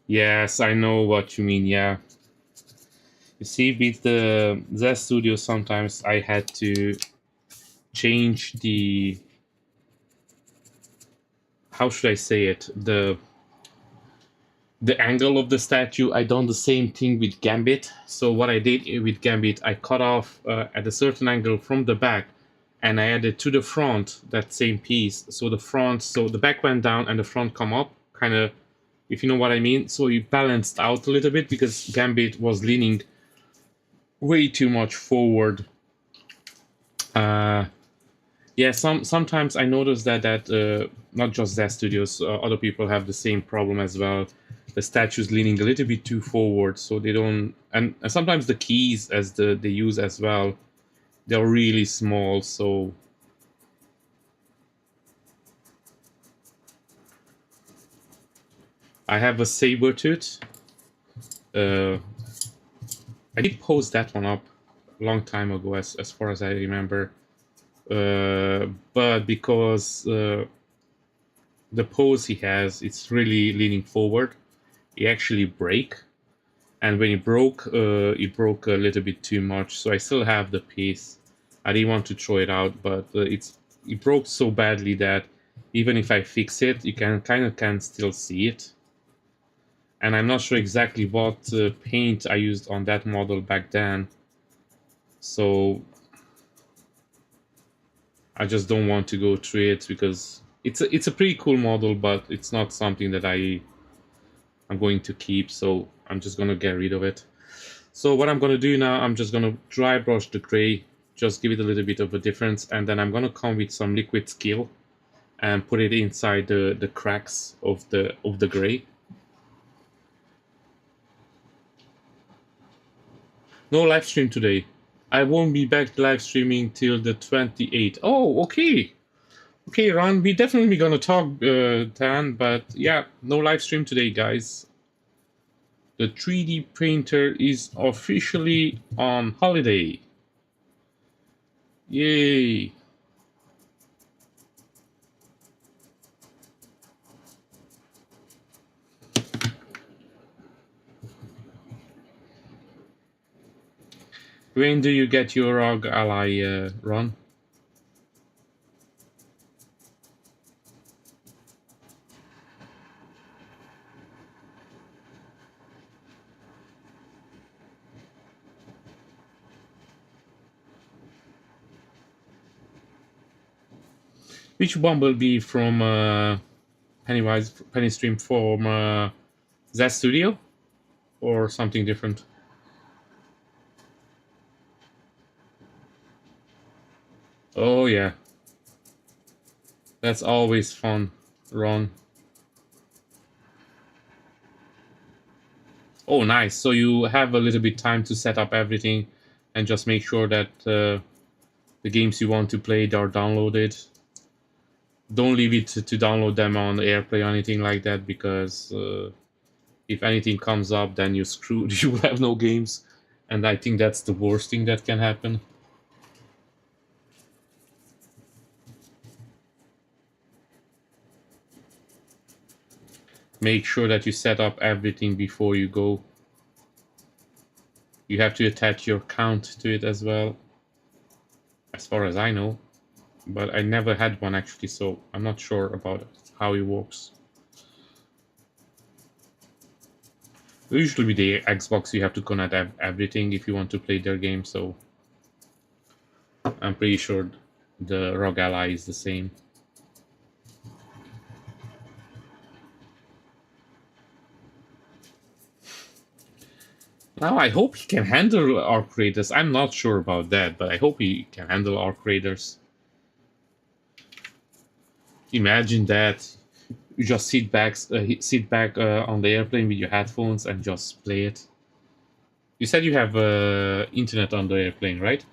Yes, I know what you mean. Yeah, you see, with the Z Studio, sometimes I had to change the, how should I say it, the angle of the statue. I done the same thing with Gambit. So what I did with Gambit, I cut off at a certain angle from the back, and I added to the front that same piece. So the back went down and the front come up, kind of, if you know what I mean. So it balanced out a little bit because Gambit was leaning way too much forward. Uh, yeah, sometimes I notice that not just that studios, other people have the same problem as well. The statues leaning a little bit too forward, so they don't. And sometimes the keys as they use as well, they're really small. So I have a saber tooth. Uh, I did post that one up a long time ago, as far as I remember. But because the pose he has, it's really leaning forward. He actually break, and when he broke a little bit too much. So I still have the piece. I didn't want to throw it out, but it broke so badly that even if I fix it, you can still see it. And I'm not sure exactly what paint I used on that model back then. So I just don't want to go through it because it's a pretty cool model, but it's not something that I'm going to keep. So I'm just gonna get rid of it. So what I'm gonna do now, I'm just gonna dry brush the gray, just give it a little bit of a difference, and then I'm gonna come with some liquid skill and put it inside the cracks of the gray. No live stream today. I won't be back live streaming till the 28th. Oh, okay. Okay, Ron, we definitely gonna talk, Dan, but yeah, no live stream today, guys. The 3D printer is officially on holiday. Yay! When do you get your ROG ally, Ron? Which Bumblebee from Penny Stream from that studio or something different? Oh yeah, that's always fun, Ron. Oh nice. So you have a little bit time to set up everything and just make sure that the games you want to play are downloaded. Don't leave it to download them on AirPlay or anything like that, because if anything comes up, then you're screwed. You will have no games, and I think that's the worst thing that can happen. Make sure that you set up everything before you go. You have to attach your count to it as well, as far as I know, but I never had one actually, so I'm not sure about how it works. Usually with the Xbox you have to connect everything if you want to play their game, so I'm pretty sure the ROG Ally is the same. Now I hope he can handle Arc Raiders. I'm not sure about that, but I hope he can handle Arc Raiders. Imagine that you just sit back on the airplane with your headphones and just play it. You said you have internet on the airplane, right?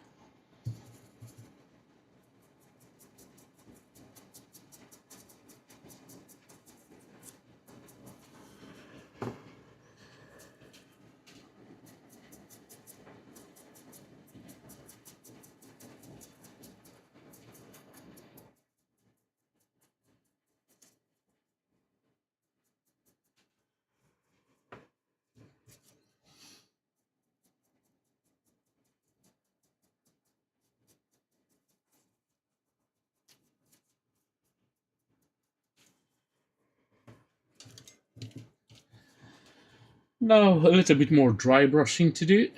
Now a little bit more dry brushing to do.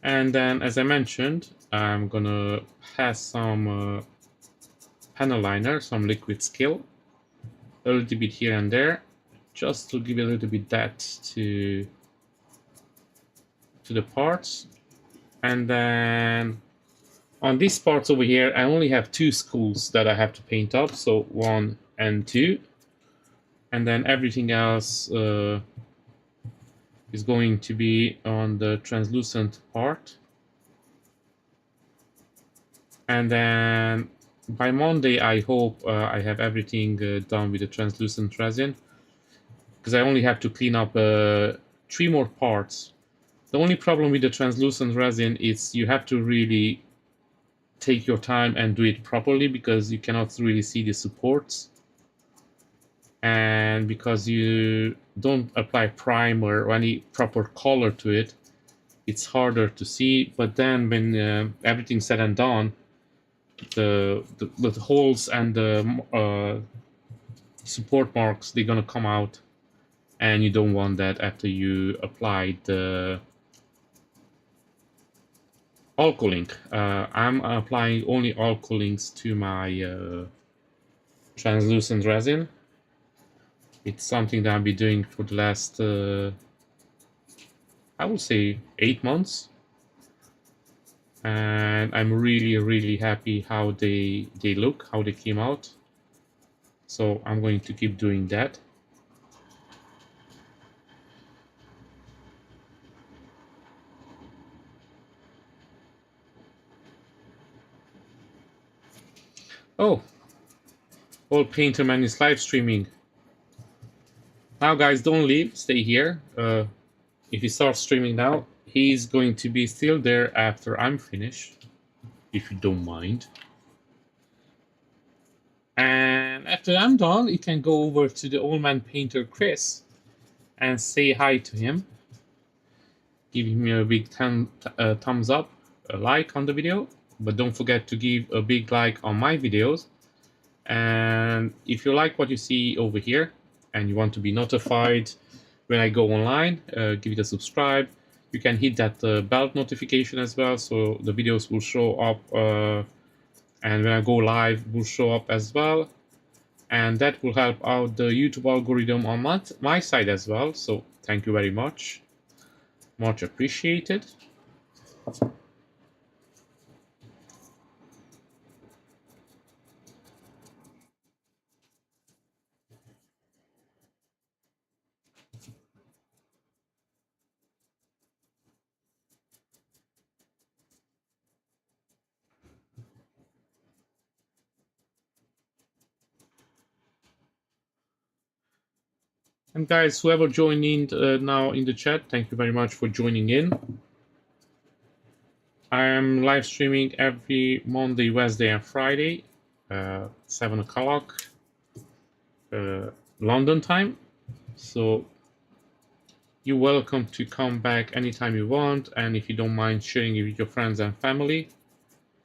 And then, as I mentioned, I'm gonna pass some panel liner, some liquid skill, a little bit here and there, just to give a little bit depth to the parts. And then on these parts over here, I only have two schools that I have to paint up, so 1 and 2. And then everything else is going to be on the translucent part. And then by Monday, I hope I have everything done with the translucent resin, because I only have to clean up 3 more parts. The only problem with the translucent resin is you have to really take your time and do it properly, because you cannot really see the supports, and because you don't apply primer or any proper color to it, it's harder to see. But then when everything's said and done, the holes and the support marks, they're gonna come out, and you don't want that after you apply the alcoholink. I'm applying only alcoholinks to my translucent resin. It's something that I've been doing for the last I would say 8 months, and I'm really happy how they look, how they came out. So I'm going to keep doing that. Oh, old painter man is live streaming. Now guys, don't leave, stay here. If he starts streaming now, he's going to be still there after I'm finished, if you don't mind. And after I'm done, you can go over to the old man painter Chris and say hi to him. Give him a big thumbs up, a like on the video, but don't forget to give a big like on my videos. And if you like what you see over here and you want to be notified when I go online, give it a subscribe. You can hit that bell notification as well, so the videos will show up, and when I go live will show up as well, and that will help out the YouTube algorithm on my side as well. So thank you very much, much appreciated. And guys, whoever joined in now in the chat, thank you very much for joining in. I am live streaming every Monday, Wednesday, and Friday, 7 o'clock London time. So you're welcome to come back anytime you want, and if you don't mind sharing it with your friends and family,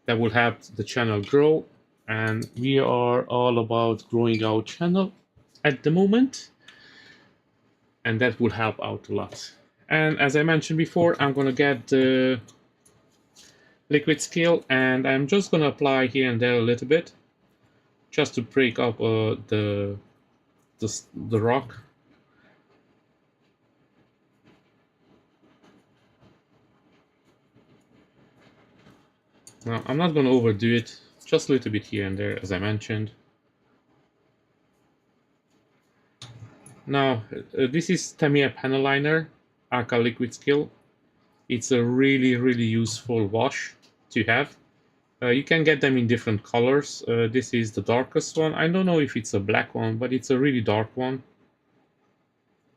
that will help the channel grow. And we are all about growing our channel at the moment, and that will help out a lot. And as I mentioned before, I'm gonna get the liquid scale, and I'm just gonna apply here and there a little bit, just to break up the rock. Now I'm not gonna overdo it, just a little bit here and there, as I mentioned. Now this is Tamiya panel liner, aka liquid scale. It's a really useful wash to have. You can get them in different colors. This is the darkest one. I don't know if it's a black one, but it's a really dark one.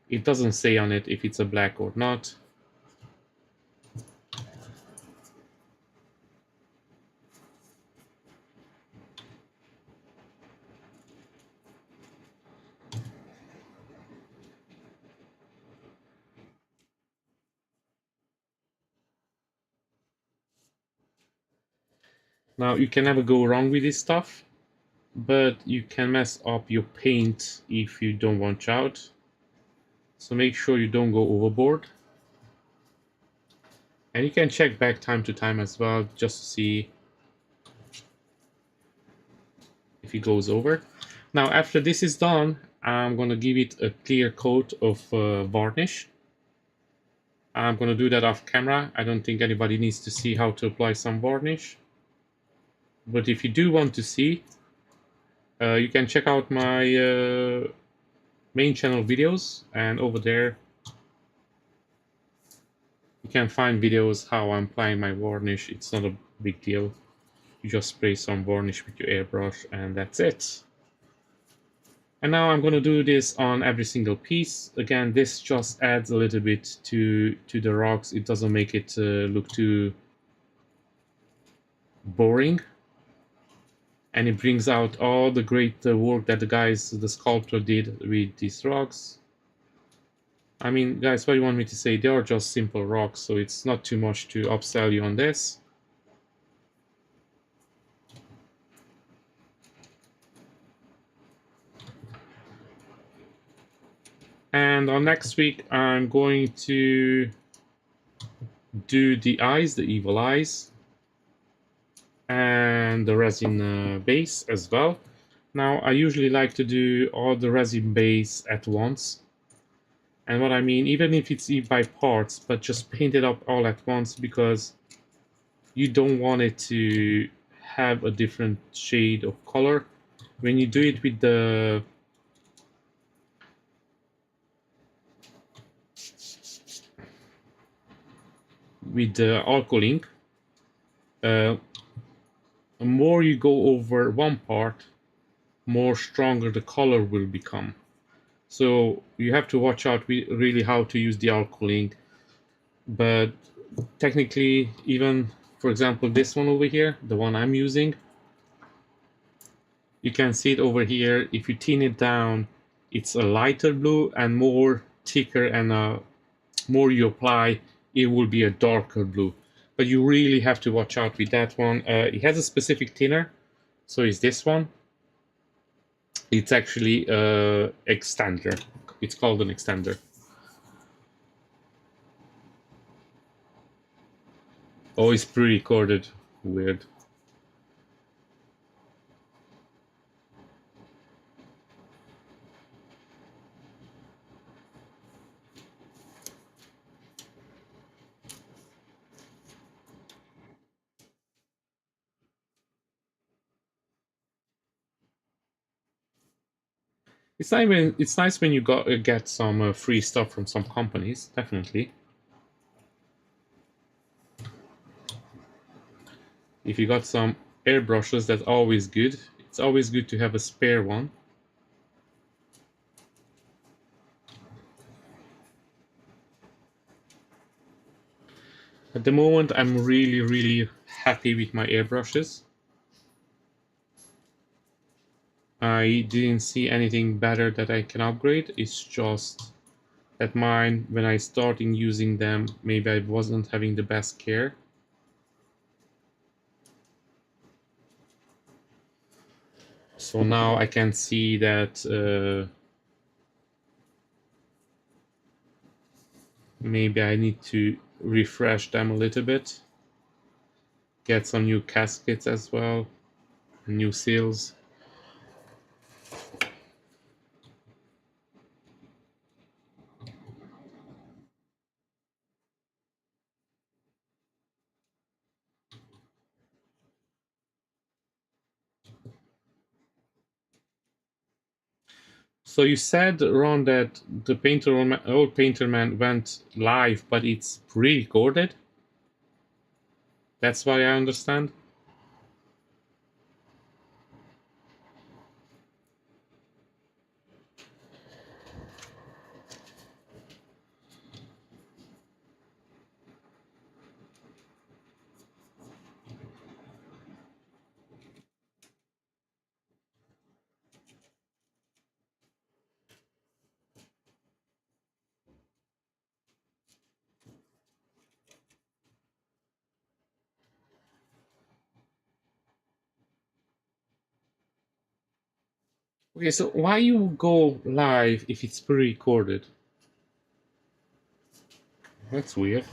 It doesn't say on it if it's a black or not. Now you can never go wrong with this stuff, but you can mess up your paint if you don't watch out. So make sure you don't go overboard. And you can check back time to time as well, just to see if it goes over. Now after this is done, I'm going to give it a clear coat of varnish. I'm going to do that off camera. I don't think anybody needs to see how to apply some varnish. But if you do want to see, you can check out my main channel videos, and over there you can find videos how I'm applying my varnish. It's not a big deal. You just spray some varnish with your airbrush and that's it. And now I'm going to do this on every single piece. Again, this just adds a little bit to the rocks. It doesn't make it look too boring. And it brings out all the great work that the sculptor did with these rocks. I mean, guys, what do you want me to say? They are just simple rocks, so it's not too much to upsell you on this. And on next week, I'm going to do the eyes, the evil eyes, and the resin base as well. Now, I usually like to do all the resin base at once. And what I mean, even if it's by parts, but just paint it up all at once, because you don't want it to have a different shade of color. When you do it with the alcohol ink, the more you go over one part, more stronger the color will become. So you have to watch out really how to use the alcohol ink. But technically, even for example this one over here, the one I'm using, you can see it over here. If you thin it down, it's a lighter blue, and more thicker, and more you apply, it will be a darker blue. But you really have to watch out with that one. It has a specific thinner, so is this one. It's actually a extender. It's called an extender. Oh, it's pre-recorded. Weird. It's nice when you get some free stuff from some companies, definitely. If you got some airbrushes, that's always good. It's always good to have a spare one. At the moment, I'm really happy with my airbrushes. I didn't see anything better that I can upgrade. It's just that mine, when I started using them, maybe I wasn't having the best care. So now I can see that maybe I need to refresh them a little bit. Get some new caskets as well, new seals. So you said, Ron, that the old Painter Man went live, but it's pre-recorded? That's why I understand? Okay, so why you go live if it's pre-recorded? That's weird.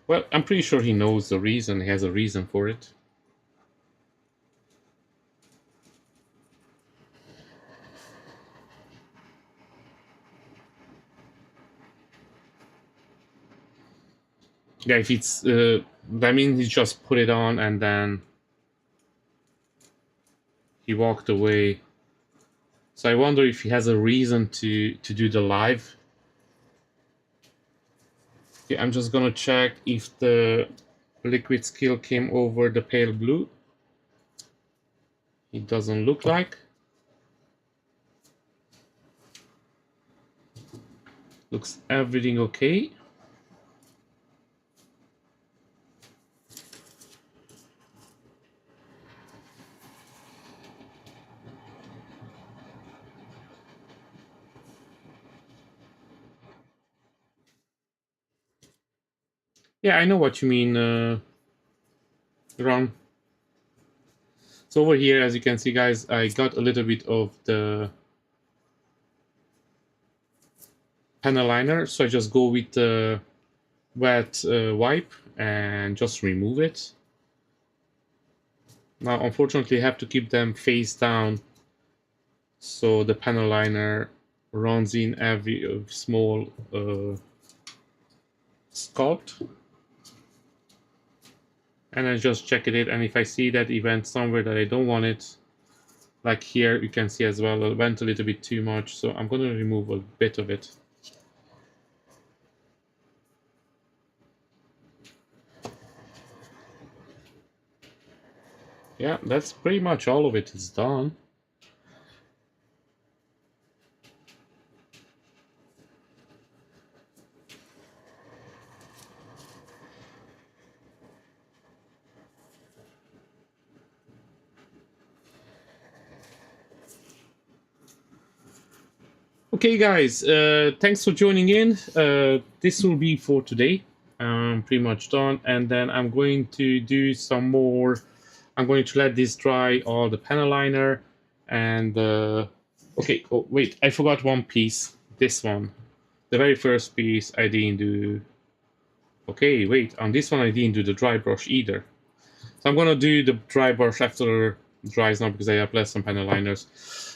Well, I'm pretty sure he knows the reason, he has a reason for it. Yeah, if it's, that means he just put it on and then he walked away. So I wonder if he has a reason to do the live. Okay, I'm just gonna check if the liquid skill came over the pale blue. It doesn't look like. Looks everything okay. Yeah, I know what you mean, Ron. So over here, as you can see, guys, I got a little bit of the panel liner, so I just go with the wet wipe and just remove it. Now, unfortunately, I have to keep them face down so the panel liner runs in every small sculpt. And I just check it, and if I see that it went somewhere that I don't want it, like here, you can see as well, it went a little bit too much, so I'm going to remove a bit of it. Yeah, that's pretty much all of it is done. Okay, guys, thanks for joining in. This will be for today. I'm pretty much done, and then I'm going to do some more. I'm going to let this dry, all the panel liner, and okay. Oh, wait, I forgot one piece. This one, the very first piece, I didn't do. Okay, wait, on this one I didn't do the dry brush either. So I'm gonna do the dry brush after it dries now because I have less on panel liners.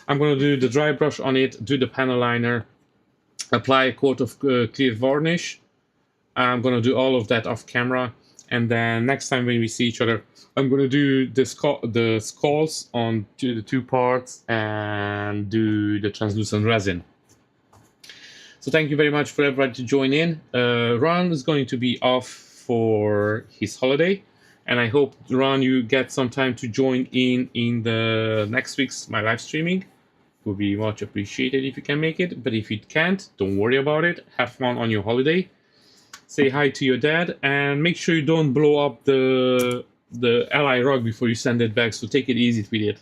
I'm gonna do the dry brush on it, do the panel liner, apply a coat of clear varnish. I'm gonna do all of that off camera, and then next time when we see each other, I'm gonna do the skulls on the two parts and do the translucent resin. So thank you very much for everybody to join in. Ron is going to be off for his holiday, and I hope, Ron, you get some time to join in the next week's my live streaming. It would be much appreciated if you can make it, but if you can't, don't worry about it. Have fun on your holiday. Say hi to your dad, and make sure you don't blow up the Ally rug before you send it back, so take it easy with it.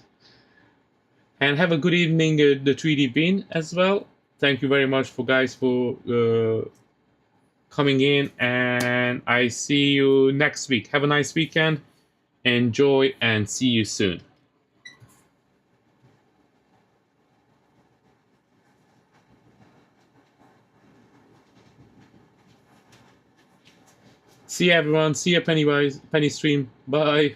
And have a good evening, the 3D bin as well. Thank you very much for coming in, and I see you next week. Have a nice weekend. Enjoy, and see you soon. See you, everyone. See you, Penny Stream. Bye.